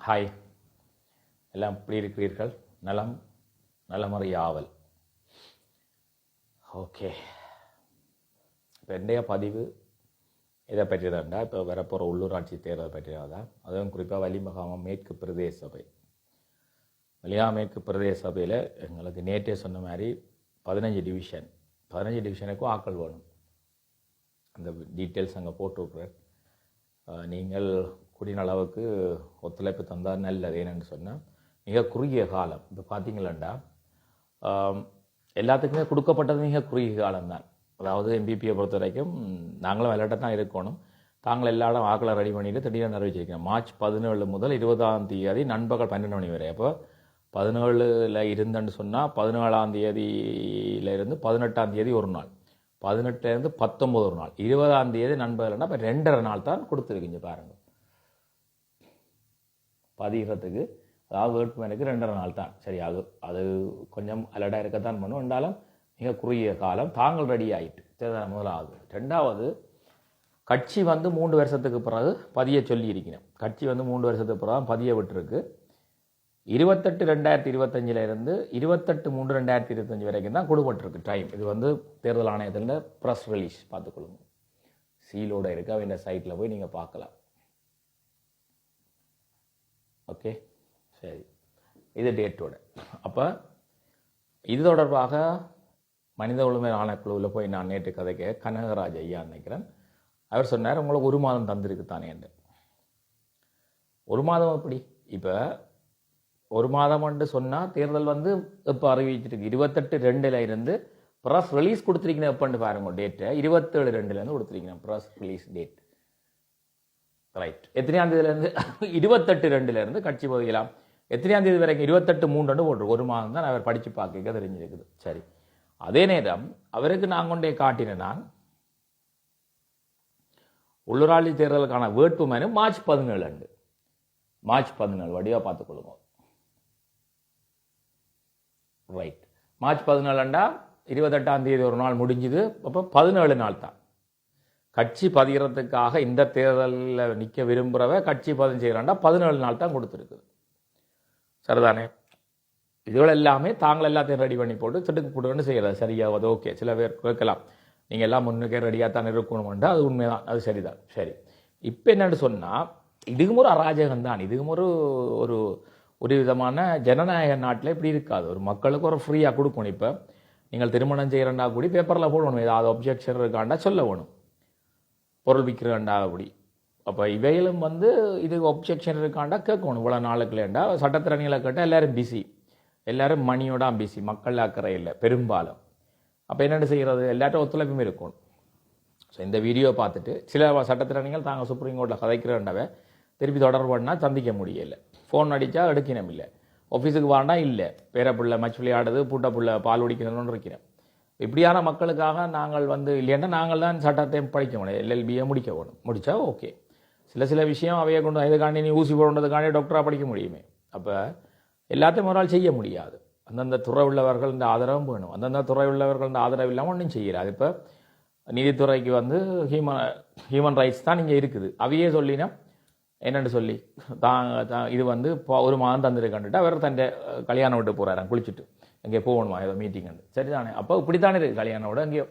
Hi, எல்லாம் எப்படி இருக்கிறீர்கள்? நலம் நலமறியாவல். ஓகே, இப்போ இன்றைய பதிவு இதை பற்றி தான்டா. இப்போ வரப்போகிற உள்ளூராட்சி தேர்தல் பற்றியதான். அதுவும் குறிப்பாக வலிமகாமம் மேற்கு பிரதேச சபை. மேற்கு பிரதேச சபையில் எங்களுக்கு நேற்றே சொன்ன மாதிரி 15 டிவிஷனுக்கும் ஆக்கள் வேணும். அந்த டீட்டெயில்ஸ் அங்கே போட்டுருக்குறேன். நீங்கள் கூடின அளவுக்கு ஒத்துழைப்பு தந்தால் நல்லது. ஏன்னு சொன்னால் மிக குறுகிய காலம். இப்போ பார்த்தீங்களா, எல்லாத்துக்குமே கொடுக்கப்பட்டது மிக குறுகிய காலம்தான். அதாவது எம்பிபியை பொறுத்த வரைக்கும் நாங்களும் விளையாட்ட தான் இருக்கணும். தாங்கள் எல்லா இடம் ஆக்களை ரெடி பண்ணிட்டு திடீர்னு அறிவிச்சிருக்கோம். மார்ச் 17 முதல் 20ஆம் தேதி நண்பகல் 12 மணி வரை. அப்போ 17 இருந்தேன்னு சொன்னால் 17ஆம் தேதியிலிருந்து 18ஆம் தேதி ஒரு நாள், 18லேருந்து 19 ஒரு நாள், 20ஆம் தேதி நண்பர்கள்னா இப்போ 2.5 நாள் தான் கொடுத்துருக்கீங்க பாருங்கள். பதிகிறதுக்கு அதாவது வேட்புமனுக்கு 2.5 நாள் தான். சரி, அது கொஞ்சம் அலர்டாக இருக்கத்தான் பண்ணும். என்றாலும் மிக குறுகிய காலம். தாங்கள் ரெடி ஆகிட்டு தேர்தல் முதலாவது. ரெண்டாவது, கட்சி 3 வருஷத்துக்கு பிறகு பதிய சொல்லி இருக்கிறேன். கட்சி 3 வருஷத்துக்கு பிறகு பதிய விட்டுருக்கு. 28/2025 இருந்து 28/3/2025 வரைக்கும் தான் கொடுப்பட்டிருக்கு டைம். இது தேர்தல் ஆணையத்தில் ப்ரெஸ் ரிலீஸ் பார்த்துக்கொள்ளுங்க. சீலோட இருக்கு, அவங்க சைட்டில் போய் நீங்கள் பார்க்கலாம். ஓகே, சரி, இது டேட்டோட. அப்போ இது தொடர்பாக மனித உரிமை ஆணைக்குழுவில் போய் நான் நேற்று கதைக்க கனகராஜ் ஐயா நினைக்கிறேன். அவர் சொன்னார், உங்களுக்கு 1 மாதம் தந்திருக்கு தானே என்று. 1 மாதம் எப்படி? இப்போ 1 மாதம் சொன்னால் தேர்தல் இப்போ அறிவிச்சிருக்கு 28/2 இருந்து ப்ரெஸ் ரிலீஸ் கொடுத்துருக்கீங்க. எப்போன்னு பாருங்க டேட்டை. 27/2 கொடுத்துருக்கீங்க ப்ரெஸ் ரிலீஸ் டேட். ரைட். எத்தனையாம் தேதியிலேருந்து? 28/2 கட்சி போகலாம். எத்தனையாம் தேதி வரைக்கும்? 28/3 போட்டிருக்கு. 1 மாதம் தான் அவர் படித்து பார்க்க தெரிஞ்சிருக்குது. சரி, அதே நேரம் அவருக்கு நான் கொண்டே காட்டினேன். நான் உள்ளூராட்சி தேர்தலுக்கான வேட்புமனு மார்ச் 17 மார்ச் 17 வடிவாக பார்த்துக்கொள்ளுங்க. ரைட். மார்ச் 17 28ஆம் தேதி ஒரு நாள் முடிஞ்சுது. அப்போ 17 நாள் தான் கட்சி பதிகிறதுக்காக. இந்த தேர்தலில் நிற்க விரும்புகிறவ கட்சி பதிவு செய்கிறாண்டா 17 நாள் தான் கொடுத்துருக்குது. சரிதானே? இதுகள் எல்லாமே தாங்கள் எல்லாத்தையும் ரெடி பண்ணி போட்டு திட்டுக்கு போட்டுன்னு செய்கிறது. சரியாவது? ஓகே. சில பேர் கேட்கலாம், நீங்கள் எல்லாம் முன்னுக்கே ரெடியாக தான் இருக்கணும்ன்றா. அது உண்மைதான், அது சரிதான். சரி, இப்போ என்னென்னு சொன்னால் இதுக்கும் ஒரு அராஜகம் தான். இதுக்கும் ஒரு ஒரு விதமான ஜனநாயக நாட்டில் இப்படி இருக்காது. ஒரு மக்களுக்கு ஒரு ஃப்ரீயாக கொடுக்கணும். இப்போ நீங்கள் திருமணம் செய்கிறண்டா கூடி பேப்பரில் போடணும். ஏதாவது ஒப்ஜெக்ஷன் இருக்காண்டா சொல்ல வேணும். பொருள் விற்கிறண்டா அப்படி. அப்போ இவையிலும் இது ஒப்ஜெக்ஷன் இருக்காண்டா கேட்கணும். இவ்வளோ நாளுக்குலேண்டா சட்டத்திறனிகளை கேட்டால் எல்லோரும் பிஸி, எல்லோரும் மணியோட பிஸி, மக்கள் அக்கறை இல்லை பெரும்பாலும். அப்போ என்னென்ன செய்கிறது? எல்லாட்டும் ஒத்துழைப்பும் இருக்கணும். ஸோ இந்த வீடியோ பார்த்துட்டு சில சட்டத்திறனிகள் தாங்கள் சுப்ரீம் கோர்ட்டில் கதைக்கிறேன்டவே திருப்பி தொடர்பு பண்ணால் சந்திக்க முடியலை. ஃபோன் அடித்தா எடுக்கணும் இல்லை, ஆஃபீஸுக்கு வாண்டா இல்லை, பேர பிள்ளை மச்சு விளையாடுது, பூட்ட பிள்ளை பால் குடிக்கணும்னு இருக்கிறேன். இப்படியான மக்களுக்காக நாங்கள் இல்லைன்னா நாங்கள் தான் சட்டத்தை படிக்க முடியும். எல்எல்பியை முடிக்க வேணும். முடித்தா ஓகே. சில விஷயம் அவையை கொண்டு இதுக்காண்டி நீ ஊசி போடுறதுக்காண்டி டாக்டராக படிக்க முடியுமே. அப்போ எல்லாத்தையும் ஒரு ஆள் செய்ய முடியாது. அந்தந்த துறை உள்ளவர்கள் இந்த ஆதரவும் வேணும். அந்தந்த துறை உள்ளவர்கள் இந்த ஆதரவு இல்லாமல் ஒன்றும் செய்யறாது. இப்போ நீதித்துறைக்கு ஹியூமன் ரைட்ஸ் தான் இங்கே இருக்குது. அவையே சொல்லினா என்னென்னு சொல்லி இது 1 மாதம் தந்துருக்கண்டுட்டு அவர் தன் கல்யாணம் விட்டு போகிறாராம் குளிச்சுட்டு. அங்கே போகணுமா ஏதோ மீட்டிங். சரிதானே? அப்போ இப்படித்தானே இருக்குது கல்யாணோட. அங்கே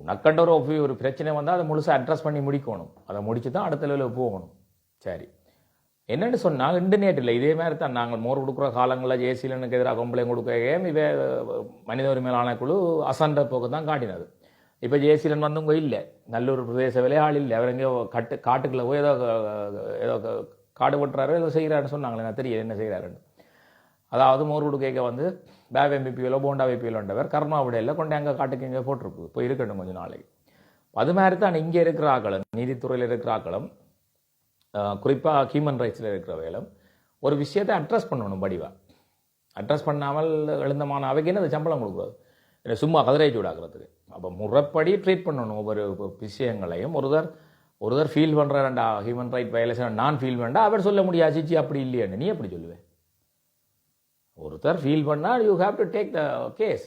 உனக்கண்ட ஒரு பிரச்சனை வந்தால் அதை முழுசாக அட்ரஸ் பண்ணி முடிக்கணும். அதை முடிச்சு தான் அடுத்த லெவலில் போகணும். சரி, என்னென்னு சொன்னால் இன்டர்நெட் இல்லை. இதே மாதிரி தான் நாங்கள் மோர் கொடுக்குற காலங்களில் ஜெயசீலனுக்கு எதிராக கம்ப்ளைண்ட் கொடுக்க இவை மனித உரிமை ஆணைக்குழு அசண்ட போக்கு தான் காட்டினது. இப்போ ஜெயசீலன் உங்க இல்லை, நல்லூர் பிரதேச விளையாள் இல்லை. அவர் எங்கேயோ காட்டுக்குள்ளே போய் ஏதோ காடு வெட்டுறாரு, ஏதோ செய்கிறாருன்னு சொன்னாங்களே. நான் தெரியல என்ன செய்கிறாருன்னு. அதாவது மோர்வுடு கேட்க பேவ் எம்பிபியிலோ போண்டா எம்பிபியிலோண்டவர் கர்மாவுடையில் கொண்டு அங்கே காட்டுக்கு எங்கே போட்டிருக்கு. இப்போ இருக்கட்டும் கொஞ்சம் நாளைக்கு. அது மாதிரி தான் இங்கே இருக்கிற ஆக்களும், நீதித்துறையில் இருக்கிற ஆக்களும், குறிப்பாக ஹியூமன் ரைட்ஸில் இருக்கிறவைகளும் ஒரு விஷயத்தை அட்ரஸ் பண்ணணும். படிவா அட்ரஸ் பண்ணாமல் எழுந்தமான அவைக்கு என்ன சம்பளம் கொடுக்குறது? சும்மா கதிரை சூடாக்குறதுக்கு. அப்போ முறைப்படி ட்ரீட் பண்ணணும் ஒவ்வொரு விஷயங்களையும். ஒருத்தர் ஃபீல் பண்ணுறாருண்டா ஹியூமன் ரைட் வயலேஷன் நான் ஃபீல் பண்ணா அவர் சொல்ல முடியாது சிச்சி அப்படி இல்லையான்னு. நீ எப்படி சொல்லுவேன்? ஒருத்தர் ஃபீல் பண்ணால் you have to take the case.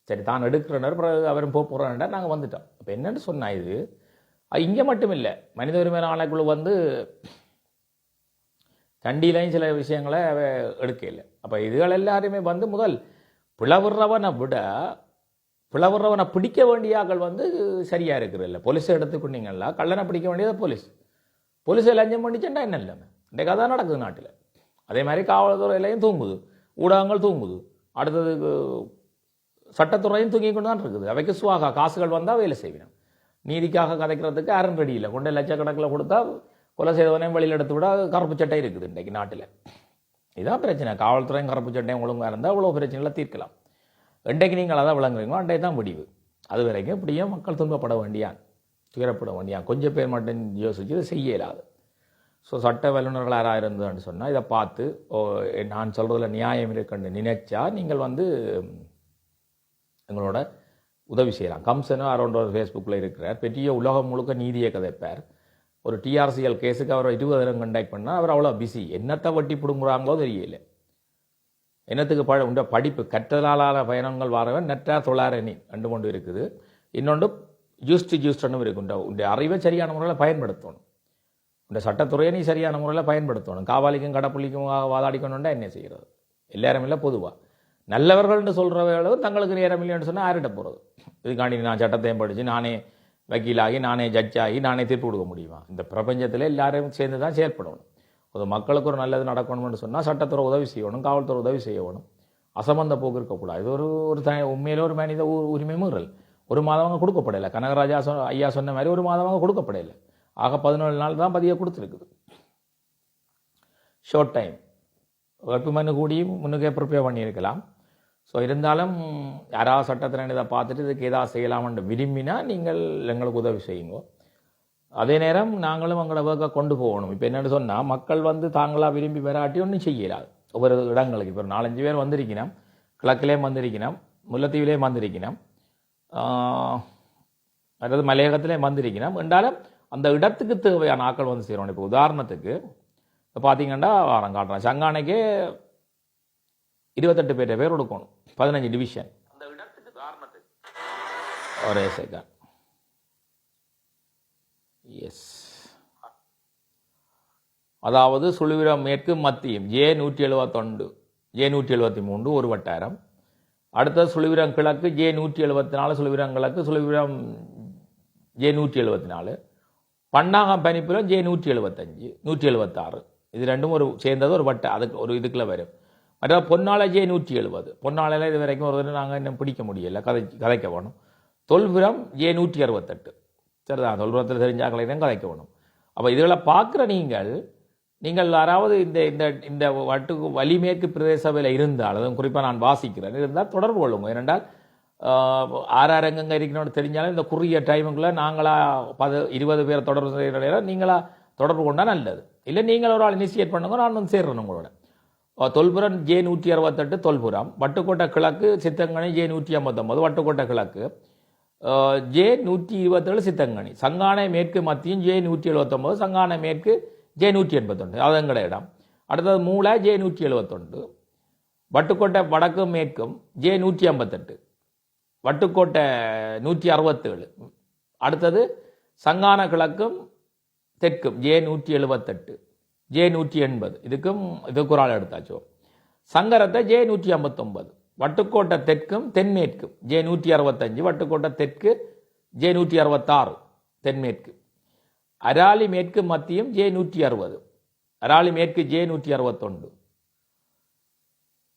சரி, தான் எடுக்கிறனர் பிறகு அவரும் போகிறாண்டா நாங்கள் வந்துட்டோம். இப்போ என்னென்னு சொன்னால் இது இங்கே மட்டும் இல்லை, மனித உரிமை ஆணைக்குழு கண்டியிலையும் சில விஷயங்களை எடுக்கல. அப்போ இதுகள் எல்லாருமே வந்து முதல் பிளவுறவனை விட பிளவுறவனை பிடிக்க வேண்டிய ஆக்கள் வந்து சரியாக இருக்கிறதில்ல. போலீஸை எடுத்துக்கொண்டீங்களா, கள்ளனை பிடிக்க வேண்டியது போலீஸ். போலீஸை லஞ்சம் பண்ணிச்சுட்டா என்ன இல்லைங்க, இன்றைக்கு அதான் நடக்குது நாட்டில். அதே மாதிரி காவல்துறையிலையும் தூங்குது, ஊடகங்கள் தூங்குது, அடுத்தது சட்டத்துறையும் தூங்கி கொண்டு தான் இருக்குது. அவைக்கு சுவாகா காசுகள் வந்தால் வேலை செய்வேன். நீதிக்காக கதைக்கிறதுக்கு யாரும் ரெடி இல்லை. கொண்டு லட்சக்கணக்கில் கொடுத்தா கொலை செய்தவனையும் வெளியில் எடுத்து விட கருப்பு சட்டை இருக்குது இன்றைக்கு நாட்டில். இதுதான் பிரச்சனை. காவல்துறையும் கருப்பு சட்டையும் ஒழுங்காக இருந்தால் அவ்வளோ பிரச்சனைகளை தீர்க்கலாம். இன்றைக்கு நீங்கள் அதான் விளங்குறீங்களோ அன்றைக்கு தான் முடிவு. அது வரைக்கும் இப்படியும் மக்கள் துன்பப்பட வேண்டியான், துயரப்பட வேண்டியான். கொஞ்சம் பேர் மட்டும் யோசிச்சு இதை செய்ய இயலாது. ஸோ சட்ட வல்லுநர்கள் யாராக இருந்ததுன்னு சொன்னால் இதை பார்த்து நான் சொல்கிறதுல நியாயம் இருக்குன்னு நினைச்சா நீங்கள் வந்து எங்களோட உதவி செய்யலாம். கம்சனும் அரௌண்ட் ஒரு ஃபேஸ்புக்கில் இருக்கிறார், பெரிய உலகம் முழுக்க நீதியை கதைப்பார். ஒரு டிஆர்சிஎல் கேஸுக்கு அவர் 20 தினம் கண்டக்ட் பண்ணால் அவர் அவ்வளோ பிஸி. என்னத்தை வட்டி பிடுங்குறாங்களோ தெரியல. என்னத்துக்கு உண்ட படிப்பு கற்றலால் பயணங்கள் வரவன் நெட்டார் தொழாரணி ரெண்டு கொண்டு இருக்குது. இன்னொன்று ஜூஸ்ட்னு இருக்குண்ட உடைய அறிவை சரியான முறையில் பயன்படுத்தணும். இந்த சட்டத்துறையை நீ சரியான முறையில் பயன்படுத்தணும். காவாலிக்கும் கடப்புள்ளிக்கும் வாதாடிக்கணும்னா என்ன செய்கிறது? எல்லாரும் இல்லை, பொதுவாக நல்லவர்கள்னு சொல்கிறவர்களோ தங்களுக்கு நேரம் இல்லைன்னு சொன்னால் யார்கிட்ட போகிறது? இதுக்காண்டி நான் சட்டத்தையும் படித்து நானே வக்கீலாகி நானே ஜட்ஜாகி நானே தீர்ப்பு கொடுக்க முடியுமா? இந்த பிரபஞ்சத்தில் எல்லாரையும் சேர்ந்து தான் செயல்படணும். ஒரு மக்களுக்கு ஒரு நல்லது நடக்கணும்னு சொன்னால் சட்டத்துறை உதவி செய்யணும், காவல்துறை உதவி செய்யணும். அசம்பந்த போக்கு இருக்கக்கூடாது. இது ஒரு உண்மையில ஒரு மனித உரிமை மீறல். ஒரு மாதவங்க கொடுக்கப்படலை. கனகராஜா ஐயா சொன்ன மாதிரி ஒரு மாதவங்க கொடுக்கப்படலை. ஆக 17 நாள் தான் பதிய கொடுத்துருக்குது. ஷார்ட் டைம் வேட்புமனு கூடியும் முன்னுக்கே ப்ரிப்பேர் பண்ணியிருக்கலாம். ஸோ இருந்தாலும் யாராவது சட்டத்தினை இதை பார்த்துட்டு இதுக்கு ஏதாவது செய்யலாம்னு விரும்பினா நீங்கள் எங்களுக்கு உதவி செய்யுங்க. அதே நேரம் நாங்களும் எங்களோட ஒர்க்கை கொண்டு போகணும். இப்போ என்னென்னு சொன்னால் மக்கள் வந்து தாங்களாக விரும்பி வராட்டி ஒன்றும் செய்யலாது. ஒவ்வொரு இடங்களுக்கு இப்போ 4-5 பேர் வந்திருக்கணும், கிழக்கிலேயும் வந்திருக்கணும், முல்லைத்தீவிலேயும் வந்திருக்கணும், அதாவது மலையகத்திலேயும் வந்திருக்கணும். என்றாலும் அந்த இடத்துக்கு தேவையான ஆக்கள் வந்து செய்கிறோம். இப்போ உதாரணத்துக்கு இப்போ பார்த்தீங்கன்னா வாரம் காட்டுறேன், சங்கானைக்கே 28 பேர் கொடுக்கணும், 15 டிவிஷன். அந்த இடத்துக்கு உதாரணத்துக்கு ஒரே செகண்ட். எஸ், அதாவது சுழிவிரம் மேற்கு மத்தியும் J171 J173 ஒரு வட்டாரம். அடுத்தது சுழிவிரம் கிழக்கு J174 சுழிவிரம் கிழக்கு, சுழிவிரம் J174, பன்னாகம் பனிப்புலம் J175 176. இது ரெண்டும் ஒரு சேர்ந்தது ஒரு வட்டம். அதுக்கு ஒரு இதுக்குள்ள வரும். மற்ற பொன்னாலை J170. பொன்னாலையில் இது வரைக்கும் ஒரு நாங்கள் இன்னும் பிடிக்க முடியலை, கதைக்க வேணும். தொல்புரம் J168. சரிதான், தொல்புரத்தில் தெரிஞ்சாக்களை தான் கதைக்க வேணும். அப்போ இதில் பார்க்குற நீங்கள் யாராவது இந்த இந்த இந்த வட்டுக்கு வலிமேற்கு பிரதேச சபையில் இருந்தால், அதுவும் குறிப்பாக நான் வாசிக்கிறேன் இருந்தால் தொடர்பு கொள்ளுங்க. ஏனென்றால் ஆறாரங்கங்க இருக்கணும்னு தெரிஞ்சாலும் இந்த குறுகிய டைமுக்குள்ளே நாங்களாக 20 பேர் தொடர்பு செய்கிற நீங்களாக தொடர்பு கொண்டால் நல்லது. இல்லை நீங்கள் ஒரு ஆள் இனிஷியேட் பண்ணுங்க, நான் வந்து சேர்றேன் உங்களோட. தொல்புரம் J168 தொல்புரம், வட்டுக்கோட்டை கிழக்கு சித்தங்கனி J159 வட்டுக்கோட்டை கிழக்கு, J127 சித்தங்கனி, சங்கானை மேற்கு மத்தியும் J179, சங்கானை மேற்கு J181 அது எங்கட இடம். அடுத்தது மூளை J171, வட்டுக்கோட்டை வடக்கு மேற்கும் J158, வட்டுக்கோட்டை 167. அடுத்தது சங்கான கிழக்கும் தெற்கும் J178 J180. இதுக்கு ஒரு ஆள் எடுத்தாச்சோ. சங்கரத்தை J159, வட்டுக்கோட்டை தெற்கும் தென்மேற்கும் J165, வட்டுக்கோட்டை தெற்கு J166 தென்மேற்கு, அராலி மேற்கு மத்தியும் J160, அராலி மேற்கு J161,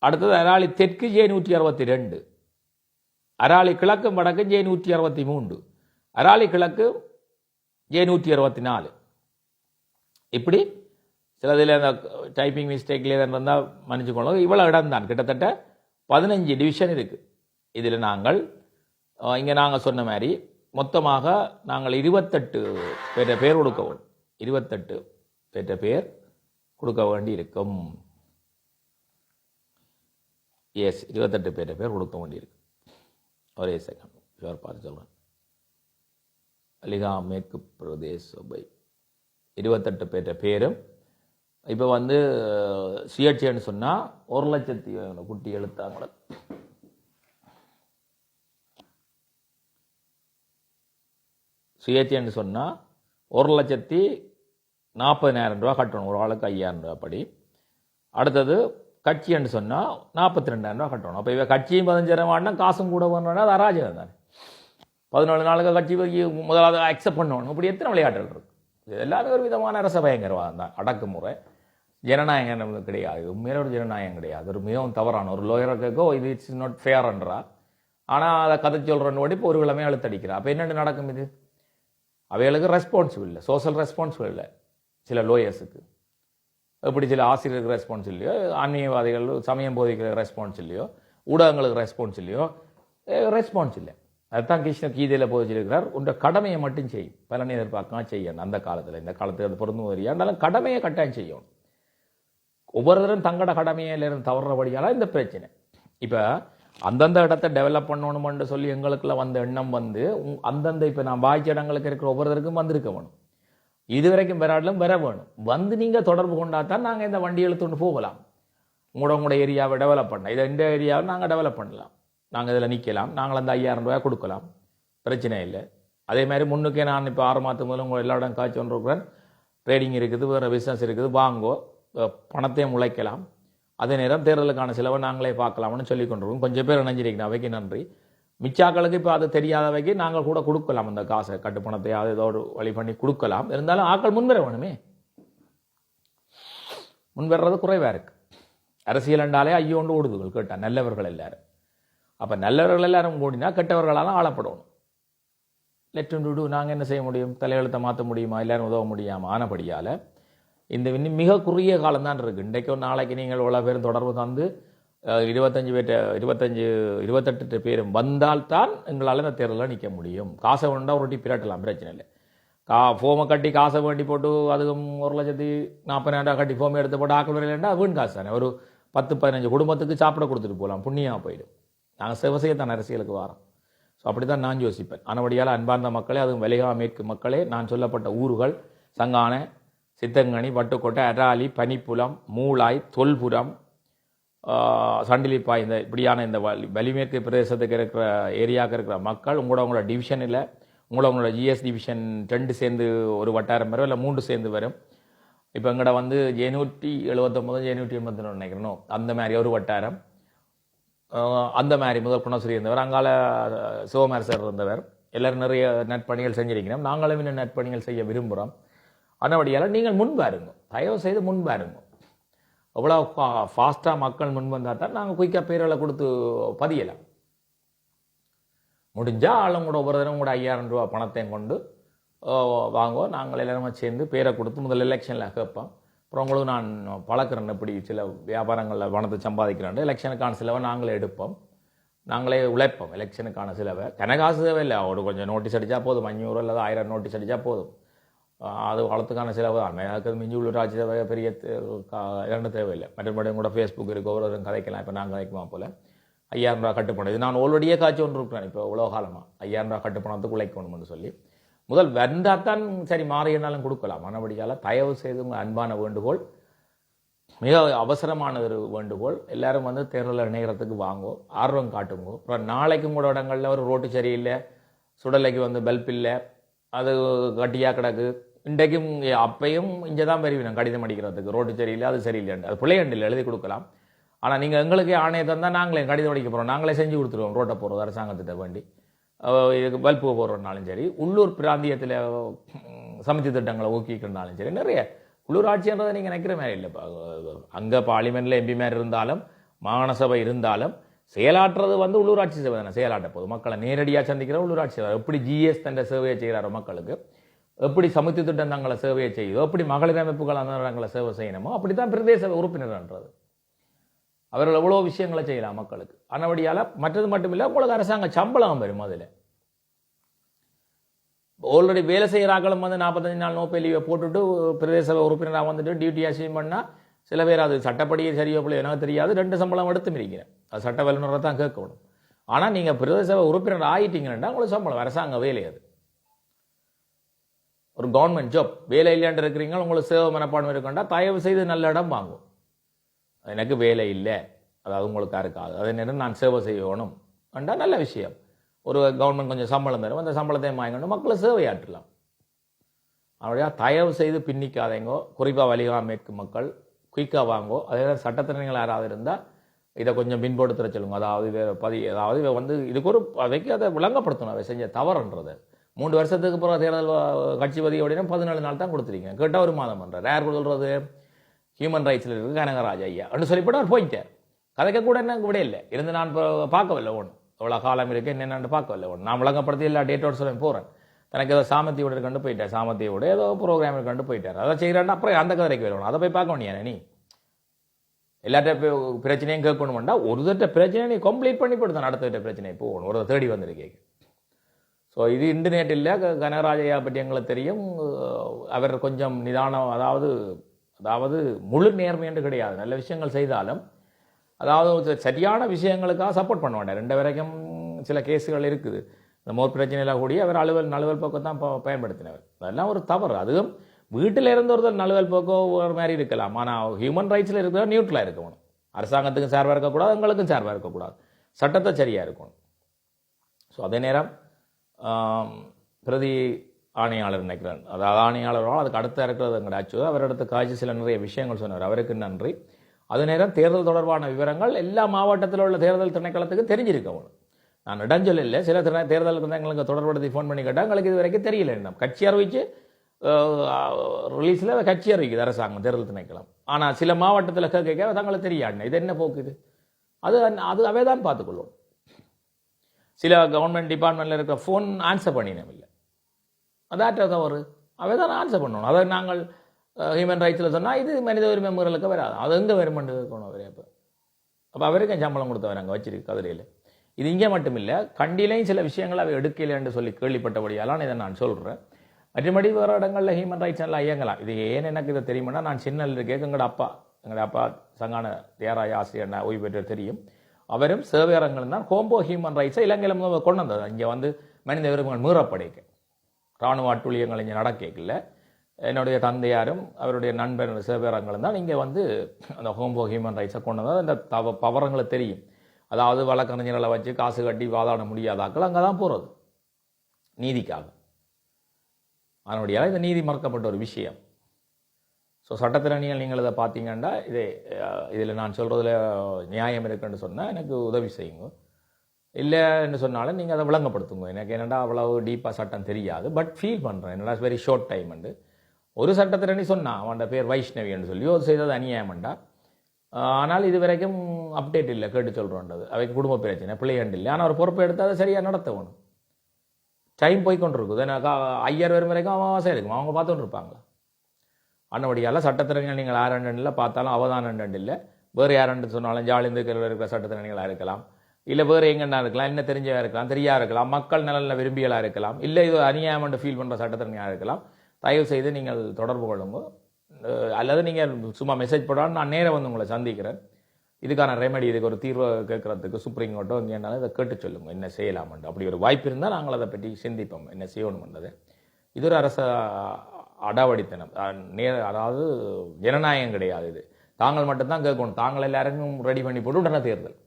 அடுத்தது அராலி தெற்கு J162, அராலி கிழக்கும் வடக்கு J163, அராலி கிழக்கு J164. இப்படி சிலதில் அந்த டைப்பிங் மிஸ்டேக்ல இருந்தால் மன்னிச்சுக்கொள்ளும். இவ்வளோ இடம் தான், கிட்டத்தட்ட 15 டிவிஷன் இருக்குது. இதில் நாங்கள் இங்கே நாங்கள் சொன்ன மாதிரி மொத்தமாக நாங்கள் 28 பேர் கொடுக்க வேண்டும். 28 பேர் கொடுக்க வேண்டி இருக்கும். எஸ், 28 பேர் கொடுக்க வேண்டியிருக்கு. ஒரே செகண்ட் ஷுவர் பார்த்து சொல்கிறேன். அலிகா மேற்கு பிரதேச சபை 28 பேரும் இப்போ வந்து சுயேட்சைன்னு சொன்னால் 1,00,000 குட்டி எழுத்தாங்கள. சுயேட்சைன்னு சொன்னால் 1,00,000 40,000 ரூபா கட்டணும், ஒரு ஆளுக்கு 5,000 ரூபா படி. அடுத்தது கட்சின்னு சொன்னால் 42,000 ரூபா கட்டணும். அப்போ இவ கட்சியும் 15,000 காசும் கூட வேணும்னா அது அராஜகம் தானே. 14 நாளுக்கு கட்சி முதலாவது அக்செப்ட் பண்ணணும். இப்படி எத்தனை விளையாட்டுகள் இருக்கு. இது எல்லாமே ஒரு விதமான அரச பயங்கரவாதம் தான், அடக்குமுறை. ஜனநாயகம் கிடையாது, உண்மையில ஒரு ஜனநாயகம் கிடையாது, ஒரு மிகவும் தவறான ஒரு லோயருக்கோ இது இட்ஸ் நாட் ஃபேர்ன்றா. ஆனால் அதை கதை சொல்கிறன்னு ஓடி இப்போ ஒரு கிழமை அழுத்தடிக்கிறா. அப்போ என்னென்னு நடக்கும்? இது அவைகளுக்கு ரெஸ்பான்சிபிள் இல்லை, சோஷியல் ரெஸ்பான்சிபிள் இல்லை. சில லோயர்ஸுக்கு எப்படி சில ஆசிரியருக்கு ரெஸ்பான்ஸ் இல்லையோ, ஆன்மீகவாதிகள் சமயம் போதிக்கிற ரெஸ்பான்ஸ் இல்லையோ, ஊடகங்களுக்கு ரெஸ்பான்ஸ் இல்லையோ, ரெஸ்பான்ஸ் இல்லை. அதுதான் கிருஷ்ணர் கீதையில் போதிச்சிருக்கிறார், உன்ற கடமையை மட்டும் செய்யும், பலனை எதிர்பார்க்காம செய்யணும். அந்த காலத்தில் இந்த காலத்தில் அது பொருந்தும் வரியா இருந்தாலும் கடமையை கட்டாயம் செய்யணும். ஒவ்வொருத்தரும் தங்களோட கடமையிலிருந்து தவறுறபடியால இந்த பிரச்சனை. இப்போ அந்தந்த இடத்த டெவலப் பண்ணணும்னு சொல்லி எங்களுக்குள்ள வந்த எண்ணம் வந்து அந்தந்த இப்போ நான் வாய்ச்ச இடங்களுக்கு இருக்கிற ஒவ்வொருத்தருக்கும் வந்திருக்க வேணும். இதுவரைக்கும் வராட்டிலும் வர வேணும். வந்து நீங்கள் தொடர்பு கொண்டாதான் நாங்கள் இந்த வண்டி எழுத்துன்னு போகலாம். உங்களோட ஏரியாவை டெவலப் பண்ண, இதை இந்த ஏரியாவை நாங்கள் டெவலப் பண்ணலாம், நாங்கள் இதில் நிற்கலாம், நாங்கள் அந்த 5,000 ரூபாய் கொடுக்கலாம், பிரச்சனை இல்லை. அதே மாதிரி முன்னுக்கே நான் இப்போ 6 மாதம் முதல்ல உங்கள் எல்லா இடம் காய்ச்சி கொண்டிருக்கிறேன். ட்ரேடிங் இருக்குது, வேறு பிஸ்னஸ் இருக்குது, வாங்கோ, பணத்தையும் உழைக்கலாம். அதே நேரம் தேர்தலுக்கான செலவை நாங்களே பார்க்கலாம்னு சொல்லி கொண்டிருக்கோம். கொஞ்சம் பேர் இணைஞ்சிருக்கணும், அவைக்கு நன்றி. மிச்சாக்களுக்கு இப்போ அது தெரியாதவைக்கு நாங்கள் கூட கொடுக்கலாம், அந்த காசை கட்டுப்பணத்தை அது ஏதோ ஒரு வழி பண்ணி கொடுக்கலாம். இருந்தாலும் ஆக்கள் முன்வர வேணுமே. முன்வர்றது குறைவாக இருக்குது. அரசியல் என்றாலே ஐயோண்டு ஓடுதுகள் கேட்டால் நல்லவர்கள் எல்லாரும். அப்போ நல்லவர்கள் எல்லாரும் கூடினா கெட்டவர்களால் ஆளப்படணும். லெட்டு நாங்கள் என்ன செய்ய முடியும்? தலையெழுத்தை மாற்ற முடியுமா? எல்லாரும் உதவ முடியாமல் ஆனபடியால் இந்த இன்னும் மிக குறுகிய காலம் தான் இருக்குது. இன்றைக்கு ஒரு நாளைக்கு நீங்கள் இவ்வளோ பேரும் தொடர்பு தந்து 28 பேரும் வந்தால்தான் எங்களால் இந்த தேர்தலில் நிற்க முடியும். காசை வேண்டாம் ஒரு பிரட்டலாம், பிரச்சனை இல்லை. ஃபோமை கட்டி காசை வேண்டி போட்டு அதுவும் 1,40,000 கட்டி ஃபோமை எடுத்து போட்டு ஆக்கள் வரையிலேண்டா வீண் காசு தானே. ஒரு 10-15 குடும்பத்துக்கு சாப்பிட கொடுத்துட்டு போகலாம், புண்ணியமாக போயிடும். நாங்கள் சிவசையத்தான் அரசியலுக்கு வரோம். ஸோ அப்படி தான் நான் யோசிப்பேன். ஆனபடியால் அன்பார்ந்த மக்களே, அதுவும் வெலிகா மேற்கு மக்களே, நான் சொல்லப்பட்ட ஊர்கள் சங்கான, சித்தங்கனி, வட்டுக்கோட்டை, அராலி, பனிப்புலம், மூளாய், தொல்புரம், சண்டிலிப்பாய், இந்த இப்படியான இந்த வலிமேற்கு பிரதேசத்துக்கு இருக்கிற ஏரியாவுக்கு இருக்கிற மக்கள் உங்களோட டிவிஷனில் உங்களோட ஜிஎஸ் டிவிஷன் 2 சேர்ந்து ஒரு வட்டாரம் வரும், இல்லை 3 சேர்ந்து வரும். இப்போ எங்கள்ட வந்து 779 781 நினைக்கிறனோ அந்த மாதிரி ஒரு வட்டாரம். அந்த மாதிரி முதல் குணஸ்ரீ இருந்தவர், அங்கால சிவமரசர் இருந்தவர். எல்லோரும் நிறைய நட்பணிகள் செஞ்சிருக்கிறோம். நாங்களும் இன்னும் நட்பணிகள் செய்ய விரும்புகிறோம். அதனபடியால் நீங்கள் முன்பாருங்க, தயவு செய்து முன்பாருங்க. எவ்வளோ ஃபாஸ்ட்டாக மக்கள் முன் வந்தால் தான் நாங்கள் குயிக்காக பேர்களை கொடுத்து பதியலாம். முடிஞ்சால் ஆளுங்களோட ஒவ்வொரு தடவை கூட 5,000 ரூபா பணத்தையும் கொண்டு வாங்குவோம். நாங்கள் எல்லாருமே சேர்ந்து பேரை கொடுத்து முதல் எலெக்ஷனில் கேட்போம். அப்புறம் உங்களுக்கு நான் பழக்கிறேன் எப்படி சில வியாபாரங்களில் பணத்தை சம்பாதிக்கிறேன். எலெக்ஷனுக்கான செலவை நாங்களே எடுப்போம், நாங்களே உழைப்போம். எலெக்ஷனுக்கான செலவை கனகாசு தேவை இல்லை, ஒரு கொஞ்சம் நோட்டீஸ் அடித்தா போதும், 500 அல்லது 1000 நோட்டீஸ் அடித்தா போதும். அது வளத்துக்கான செலவு தான். அதுக்கு மிஞ்சி உள்ள ராஜ்ய பெரிய 2 தேவையில்லை. மற்றபடி கூட ஃபேஸ்புக் இருக்குது, ஒவ்வொரு கதைக்கலாம். இப்போ நாங்கள் கதைக்குமா போல் 5,000 ரூபா கட்டுப்பணம், இது நான் ஆல்ரெடியே காய்ச்சி கொண்டு இருக்கிறேன். இப்போ இவ்வளோ காலமாக 5,000 ரூபா கட்டுப்பணத்துக்கு உழைக்கணும்னு சொல்லி முதல் வந்தால் தான் சரி மாறினாலும் கொடுக்கலாம். மனபடியால் தயவு செய்து உங்கள் அன்பான வேண்டுகோள், மிக அவசரமான ஒரு வேண்டுகோள், எல்லாரும் வந்து தேர்தலில் இணைகிறதுக்கு வாங்கோ, ஆர்வம் காட்டுங்கோ. அப்புறம் நாளைக்கும் கூட இடங்களில் ஒரு ரோட்டு சரியில்லை, சுடலைக்கு வந்து பல்ப் இல்லை, அது கட்டியாக கிடக்கு. இன்றைக்கும் அப்பையும் இங்கே தான் பெருவினோம் கடிதம் அடிக்கிறதுக்கு, ரோட்டு சரியில்லை, அது சரியில்லைன்னு. அது பிள்ளைகண்டில் எழுதி கொடுக்கலாம். ஆனால் நீங்கள் எங்களுக்கே ஆணையை தந்தால் நாங்களே கடிதம் அடிக்க போகிறோம், நாங்களே செஞ்சு கொடுத்துருவோம். ரோட்டை போடுறது அரசாங்கத்திட்ட வேண்டி, இதுக்கு பல்பு போடுறதுனாலும் சரி, உள்ளூர் பிராந்தியத்தில் சமைச்சு திட்டங்களை ஊக்கிக்கிறனாலும் சரி, நிறைய உள்ளூராட்சின்றதை நீங்கள் நினைக்கிற மாதிரி இல்லை. அங்கே பார்லிமெண்ட்டில் எம்பி மாதிரி இருந்தாலும் மாகாண சபை இருந்தாலும் செயலாற்றுறது வந்து உள்ளூராட்சி சபை தானே செயலாட்ட போகுது. மக்களை நேரடியாக சந்திக்கிற உள்ளூராட்சி சபை. எப்படி ஜிஎஸ் தன்னை சேவையை செய்கிறாரோ மக்களுக்கு, எப்படி சமுத்தி திட்டம் தங்களை சேவையை செய்யுதோ, எப்படி மகளிர் அமைப்புகள் அந்த தங்களை சேவை செய்யணுமோ, அப்படி தான் பிரதேச உறுப்பினர்ன்றது. அவர்கள் எவ்வளோ விஷயங்களை செய்யலாம் மக்களுக்கு. ஆனபடியால் மற்றது மட்டும் இல்லை, உங்களுக்கு அரசாங்க சம்பளம் வரும். அதில் ஆல்ரெடி வேலை செய்கிறாக்களும் வந்து 45 நாள் நோப்பை லீவை போட்டுட்டு பிரதேச உறுப்பினராக வந்துட்டு டியூட்டி அசைன் பண்ணால் சில பேர் அது சட்டப்படி சரியோ பிள்ளை எனக்கு தெரியாது 2 சம்பளம் எடுத்து மிரிக்கிறேன். அது சட்ட வல்லுநரை தான் கேட்கணும். ஆனால் நீங்கள் பிரதேச உறுப்பினர் ஆகிட்டீங்கன்னா உங்களுக்கு சம்பளம், அரசாங்க வேலை. அது ஒரு கவர்மெண்ட் ஜாப். வேலை இல்லைன்னு இருக்கிறீங்க, உங்களுக்கு சேவை மனப்பான்மை இருக்கண்டா தயவு செய்து நல்ல இடம் வாங்கும். எனக்கு வேலை இல்லை, அதாவது உங்களுக்கு இருக்காது, அதே நேரம் நான் சேவை செய்யணும் கண்டா நல்ல விஷயம். ஒரு கவர்மெண்ட் கொஞ்சம் சம்பளம் தரும், அந்த சம்பளத்தை வாங்கணும், மக்களை சேவையாற்றலாம். அவனுடைய தயவு செய்து பின்னிக்காதேங்கோ, குறிப்பாக வலிகாமேற்கு மக்கள் குயிக்காக வாங்கோ. அதே சட்டத்திறனிகள் யாராவது இருந்தால் இதை கொஞ்சம் பின்படுத்துகிற சொல்லுங்க. அதாவது அதாவது வந்து இதுக்கு ஒரு அதைக்கு அதை விளங்கப்படுத்தணும். அவை செஞ்ச தவறுன்றது 3 வருஷத்துக்கு பிறகு தேர்தல் கட்சி பதிவு அப்படின்னா 14 நாள் தான் கொடுத்துருக்கீங்க. கேட்டால் 1 மாதம் பண்ணுறாரு. யார் சொல்கிறது? ஹியூமன் ரைட்ஸில் இருக்குது கனகராஜ் ஐயா அப்படின்னு சொல்லிவிட்டு அவர் போயிட்டார். கதைக்க கூட என்ன விட இல்லை இருந்து நான் பார்க்கவில்லை ஒன்று எவ்வளோ காலம் இருக்குது என்னென்னு பார்க்கவில்லை ஒன்று. நான் விளங்கப்படுத்தி எல்லா டேட்டோட சொல்ல போகிறேன். தனக்கு ஏதோ சாமத்தியோட கண்டு போயிட்டார், சாமத்தியோட ஏதோ ப்ரோக்ராம் கண்டு போயிட்டார். அதை செய்கிறான்னா அப்புறம் அந்த கதைக்கு வரணும். அதை போய் பார்க்க வேண்டிய நீ எல்லாட்ட பிரச்சனையும் கேட்கணும்டா ஒரு தட்ட பிரச்சனை நீ கம்ப்ளீட் பண்ணி போட்டு அடுத்த பிரச்சனை போகணும். ஒரு தேடி வந்திருக்கேன். ஸோ இது இன்டர்நெட் இல்லை. கனகராஜையா பற்றி எங்களுக்கு தெரியும். அவர் கொஞ்சம் நிதானம், அதாவது முழு நேர்மை என்று கிடையாது. நல்ல விஷயங்கள் செய்தாலும் அதாவது சரியான விஷயங்களுக்காக சப்போர்ட் பண்ண வேண்டாம். 2 வரைக்கும் சில கேஸுகள் இருக்குது. இந்த மோர் பிரச்சனையில் கூடிய அவர் நழுவல் போக்கை தான் பயன்படுத்தினவர். அதெல்லாம் ஒரு தவறு. அதுவும் வீட்டில் இருந்து ஒருத்தர் நழுவல் போக்கோ ஒரு மாதிரி இருக்கலாம். ஆனால் ஹியூமன் ரைட்ஸில் இருக்கிற நியூட்ரலாக இருக்கணும். அரசாங்கத்துக்கும் சார்பாக இருக்கக்கூடாது, எங்களுக்கும் சார்பாக இருக்கக்கூடாது. சட்டத்தை சரியாக இருக்கணும். ஸோ அதே நேரம் பிரதி ஆணையாளர் நினைக்கிறேன், அதாவது ஆணையாளர்களால் அதுக்கு அடுத்த இருக்கிறது எங்கடாச்சு அவரிடத்து காய்ச்சி சில நிறைய விஷயங்கள் சொன்னார். அவருக்கு நன்றி. அதே நேரம் தேர்தல் தொடர்பான விவரங்கள் எல்லா மாவட்டத்தில் உள்ள தேர்தல் திணைக்களத்துக்கு தெரிஞ்சிருக்கணும். நான் இடஞ்சொல் இல்லை, சில தேர்தல் எங்களுக்கு தொடர்படுத்தி ஃபோன் பண்ணி கேட்டால் எங்களுக்கு இது வரைக்கும் தெரியல. என்ன கட்சி அறிவிச்சு ரிலீஸில் கட்சி அறிவிக்குது அரசாங்கம் தேர்தல் திணைக்களம். ஆனால் சில மாவட்டத்தில் கேட்க தங்களுக்கு தெரியாது. இது என்ன போக்குது? அது அவை தான் பார்த்துக்கொள்ளும். சில கவர்மெண்ட் டிபார்ட்மெண்ட்டில் இருக்கிற ஃபோன் ஆன்சர் பண்ணினோம் இல்லை, அதாட்ட தவறு. அவை தான் ஆன்சர் பண்ணணும். அதை நாங்கள் ஹியூமன் ரைட்ஸில் சொன்னால் இது மனித உரிமை மீறலுக்கு வராது. அது எங்கே வருமெண்டு இருக்கணும் அவரே. அப்போ அவருக்கும் சம்பளம் கொடுத்தவர் அங்கே வச்சிருக்கு கதிரையில். இது இங்கே மட்டும் இல்லை, கண்டிலையும் சில விஷயங்கள் அவை எடுக்கலைன்னு சொல்லி கேள்விப்பட்டபடியாலாம் இதை நான் சொல்கிறேன். மற்றபடி வேறு இடங்களில் ஹியூமன் ரைட்ஸ் எல்லாம் இயங்கலாம். இது ஏன் எனக்கு இதை தெரியுமானா, நான் சின்னல் இருக்கேன். எங்களோட அப்பா சங்கான தியாராய ஆசிரியர் ஓய்வு பெற்று தெரியும். அவரும் சேவையரங்கள் தான் ஹோம்போ ஹியூமன் ரைட்ஸை இலங்கையில் கொண்டு வந்தது. இங்கே வந்து மனித உரிமைகள் மீறப்படைக்க இராணுவ அட்டுழியங்கள் இங்கே நடக்கல. என்னுடைய தந்தையாரும் அவருடைய நண்பர் சேவையரங்களும் தான் இங்கே வந்து அந்த ஹோம்போ ஹியூமன் ரைட்ஸை கொண்டு வந்தது. அந்த பவரங்களுக்கு தெரியும். அதாவது வழக்கறிஞர்களை வச்சு காசு கட்டி வாதாட முடியாதாக்கள் அங்கே தான் போகிறது நீதிக்காக. அதனுடைய இந்த நீதி மறுக்கப்பட்ட ஒரு விஷயம். ஸோ சட்டத்திறனிகள் நீங்கள் இதை பார்த்தீங்கன்னா இதில் நான் சொல்கிறதுல நியாயம் இருக்குன்னு சொன்னால் எனக்கு உதவி செய்யுங்க. இல்லைன்னு சொன்னாலும் நீங்கள் அதை விளங்கப்படுத்துங்க. எனக்கு என்னடா அவ்வளவு டீப்பாக சட்டம் தெரியாது, பட் ஃபீல் பண்ணுறேன் என்னடா வெரி ஷார்ட் டைம். ஒரு சட்டத்திறனி சொன்னான், அவனோட பேர் வைஷ்ணவின்னு சொல்லி ஒரு செய்தது அநியாயம்ண்டா. ஆனால் இது வரைக்கும் அப்டேட் இல்லை, கேட்டு சொல்கிறோன்றது. அவைக்கு குடும்ப பிரச்சனை பிள்ளைகண்டு இல்லை. ஆனால் அவர் பொறுப்பை எடுத்து அதை சரியாக நடத்தணும். டைம் போய்கொண்டு இருக்குது. எனக்கு 5 வரும் வரைக்கும் அவகாசம் இருக்கும். அவங்க பார்த்துட்டு இருப்பாங்களா? அன்னபடியால் சட்டத்திறனிகள் நீங்கள் யாரெண்டில் பார்த்தாலும் அவதானம் இல்லை. வேறு யாரெண்டு சொன்னாலும் ஜாலிந்து இருக்கிற சட்டத்திறனிகளாக இருக்கலாம், இல்லை வேறு எங்கன்னா இருக்கலாம், என்ன தெரிஞ்சவா இருக்கலாம், தெரியா இருக்கலாம், மக்கள் நலனில் விரும்பியலாக இருக்கலாம், இல்லை இது அநியாயம் ஃபீல் பண்ணுற சட்டத்திறனியாக இருக்கலாம். தயவு செய்து நீங்கள் தொடர்பு கொள்ளுங்க. அல்லது நீங்கள் சும்மா மெசேஜ் போடாமல் நான் நேராக வந்து உங்களை சந்திக்கிறேன். இதுக்கான ரெமெடி, இதுக்கு ஒரு தீர்வை கேட்கறதுக்கு சுப்ரீம் கோர்ட்டோ இங்கே என்னாலும் இதை கேட்டு சொல்லுங்க என்ன செய்யலாம்னு. அப்படி ஒரு வாய்ப்பு இருந்தால் நாங்கள் அதை பற்றி சிந்திப்போம் என்ன செய்யணும்ன்றது. இது ஒரு அரச அடாவடித்தனம், அதாவது ஜனநாயகம் கிடையாது. இது தாங்கள் மட்டும்தான் கேட்கணும். தாங்கள் எல்லாருக்கும் ரெடி பண்ணி போட்டு உடனே தேர்தல்,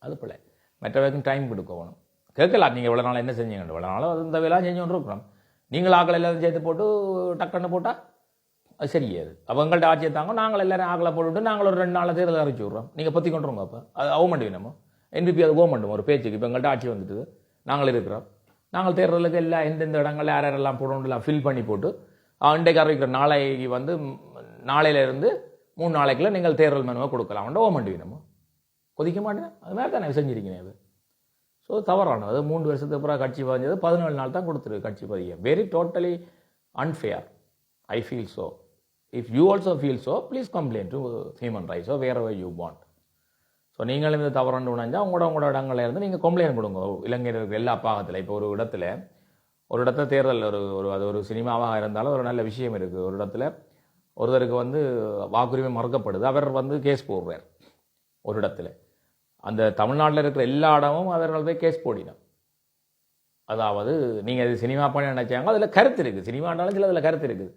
அது பிள்ளை. மற்றவருக்கும் டைம் கொடுக்கணும். கேட்கலாம் நீங்கள் இவ்வளோ நாள் என்ன செஞ்சீங்க, இவ்வளோ நாள் அது இந்த வேலை செஞ்சு கொண்டு இருக்கிறோம். நீங்கள் ஆக்களை எல்லாரும் சேர்த்து போட்டு டக்குன்னு போட்டால் அது சரியாது. அப்போ எங்கள்கிட்ட ஆட்சியை தாங்க, நாங்கள் எல்லாரும் ஆக்களை போட்டுவிட்டு நாங்கள் ஒரு 2 நாளில் தேர்தல் அறிவிச்சு விட்றோம். நீங்கள் பற்றி கொண்டுருங்க. அப்போ அது கவர்மெண்ட் வேணுமோ என்பிபி அது கவர்மெண்ட்டும் ஒரு பேச்சுக்கு. இப்போ எங்கள்கிட்ட ஆட்சி வந்துட்டு நாங்கள் இருக்கிறோம். நாங்கள் தேர்தலுக்கு எல்லாம் எந்தெந்த இடங்களில் யாரெல்லாம் போடணும்லாம் ஃபில் பண்ணி போட்டு இன்றைக்கு அறிவிக்கிற நாளைக்கு வந்து நாளையிலேருந்து 3 நாளைக்குள்ள நீங்கள் தேர்தல் மனுவை கொடுக்கலாம். கவர்மெண்ட் வேணுமோ கொதிக்க மாட்டேன். அது மாதிரி தான் செஞ்சிருக்கீங்க. அது ஸோ தவறானது. அது 3 வருஷத்துக்கு அப்புறம் கட்சி பதிஞ்சது 14 நாள் தான் கொடுத்துருக்கு கட்சி பதிய. Very totally unfair. I feel so. If you also feel so please complaint to human rights wherever you want. So நீங்களும் இந்த தவறாண்டு உணர்ந்தால் உங்களோட இடங்களில் இருந்து நீங்கள் கம்ப்ளைண்ட் கொடுங்க. இளைஞர்கள் எல்லா பாகத்தில் இப்போ ஒரு இடத்துல தேர்தல் அது ஒரு சினிமாவாக இருந்தாலும் ஒரு நல்ல விஷயம் இருக்குது. ஒரு இடத்துல ஒருத்தருக்கு வந்து வாக்குரிமை மறுக்கப்படுது, அவர் வந்து கேஸ் போடுறார். ஒரு இடத்துல அந்த தமிழ்நாட்டில் இருக்கிற எல்லா இடமும் அவர்கள் போய் கேஸ் போடினோம். அதாவது நீங்கள் அது சினிமா பண்ண நினைச்சாங்க, அதில் கருத்து இருக்குது. சினிமாண்டாலும் சில அதில் கருத்து இருக்குது.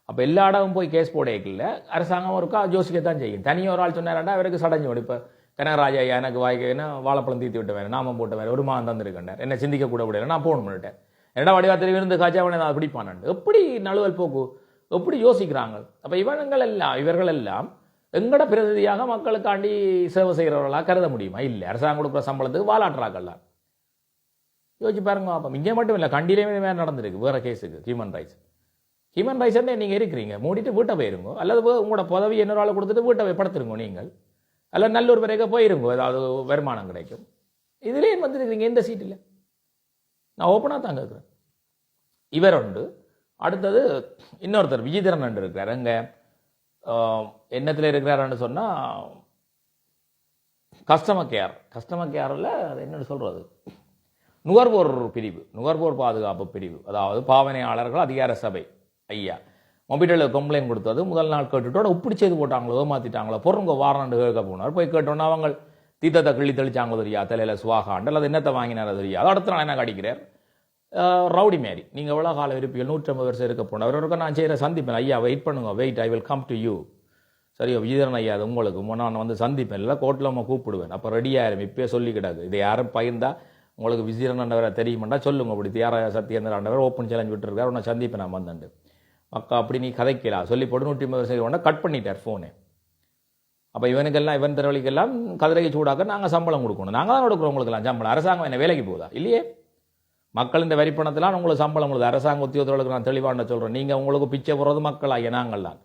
அப்போ எல்லா இடமும் போய் கேஸ் போடையில அரசாங்கம் ஒருக்கா யோசிக்கத்தான் செய்யும். தனியாக ஒரு ஆள் சொன்னார்டா அவருக்கு சடஞ்சு ஓடி. இப்போ கனகராஜா எனக்கு வாய்க்குன்னா வாழைப்பழம் தீர்த்து விட்ட வேறு நாமம் போட்ட வேறு 1 மாதம் தந்துருக்கேன், என்ன சிந்திக்க கூட விட நான் போகணும்னுட்டேன். என்னடா வடிவா தெளிவு இருந்து காய்ச்சாவனை நான் பிடிப்பானு எப்படி நழுவல் போக்கு, எப்படி யோசிக்கிறாங்க? அப்போ இவர்கள் எல்லாம் எங்கட பிரதிநிதியாக மக்களுக்காண்டி சேவை செய்கிறவர்களாக கருத முடியுமா? இல்லை. அரசாங்கம் கொடுக்குற சம்பளத்துக்கு வாலாட்டுறாங்கல்லாம். யோசிச்சு பாருங்க. அப்போ இங்கே மட்டும் இல்லை, கண்டியிலேயுமே வேறு நடந்திருக்கு வேறு கேஸுக்கு. ஹியூமன் ரைட்ஸ் நீங்கள் இருக்கிறீங்க, மூடிட்டு வீட்டை போயிருங்க, அல்லது உங்களோட பதவி இன்னொரு ஆளை கொடுத்துட்டு வீட்டை போய் படுத்துருங்க நீங்கள், அல்லது நல்லூர் வரைக்கும் போயிருங்க, ஏதாவது வருமானம் கிடைக்கும். இதுலேயே வந்துருக்கிறீங்க எந்த சீட்டில்? நான் ஓப்பனாக தான் கேட்குறேன். இவர் உண்டு. அடுத்தது இன்னொருத்தர் விஜயதரன் இருக்கிறார். அங்கே என்னத்தில் இருக்கிறாருன்னு சொன்னால் கஸ்டமர் கேரில் அது என்னென்னு சொல்கிறது, நுகர்வோர் பாதுகாப்பு பிரிவு, அதாவது பாவனையாளர்கள் அதிகார சபை ஐயா மொபைலில் கம்ப்ளைண்ட் கொடுத்தது முதல் நாள் கேட்டுட்டோட இப்படி செய்து போட்டாங்களோ, ஏமாற்றிட்டாங்களோ, பொருங்க வாரண்டு கேட்க போனார். போய் கேட்டோன்னா அவங்க தீத்தத்தை கிள்ளி தெளிச்சாங்களோ தெரியா, தலையில் சுவாகாண்டு அல்லது என்னத்தை வாங்கினாரோ தெரியாது. அடுத்த நாள் என்ன கடிக்கிறார், ரவுடி மாரி, நீங்கள் எவ்வளோ காலம் இருப்பீங்க, 150 வருஷம் இருக்க போனவருக்கு நான் செய்கிற சந்திப்பேன், ஐயா வெயிட் பண்ணுங்க, wait, I will come to you. சரியோ விஜயதரன் ஐயா, அது உங்களுக்கு நான் வந்து சந்திப்பேன், இல்லை கோர்ட்டில் நம்ம கூப்பிடுவேன், அப்போ ரெடியாயிரும், இப்போயே சொல்லிக்கிடாது. இது யாரும் பகிர்ந்தா உங்களுக்கு விஜயதரன் ஆண்டவரை தெரியுமாண்டா சொல்லுங்க, அப்படி தியார சத்யேந்திர ஆண்டவர் ஓப்பன் சேலஞ்ச் விட்டுருக்காரு, உன்னை சந்திப்பேன் நான் வந்துண்டு மக்கா, அப்படி நீ கதைக்கலாம் சொல்லி போட்டு 150 வருஷம் ஒன்றா கட் பண்ணிட்டார் ஃபோனு. அப்போ இவனுக்கெல்லாம் இவன் திறவழிக்கெல்லாம் கதிரைக்கு சூடாக்க நாங்கள் சம்பளம் கொடுக்கணும், நாங்கள் தான் கொடுக்குறோம் உங்களுக்கெல்லாம் சம்பளம். அரசாங்கம் என்ன வேலைக்கு போகுதா? இல்லையே. மக்கள் இந்த வரிப்பணத்தெல்லாம் உங்களுக்கு சம்பளம் கொடுது. அரசாங்க உத்தியோகத்தர்களுக்கு நான் தெளிவான சொல்கிறேன், நீங்கள் உங்களுக்கு பிச்சை போடுறது மக்களாகிய நாங்கள்லாம்.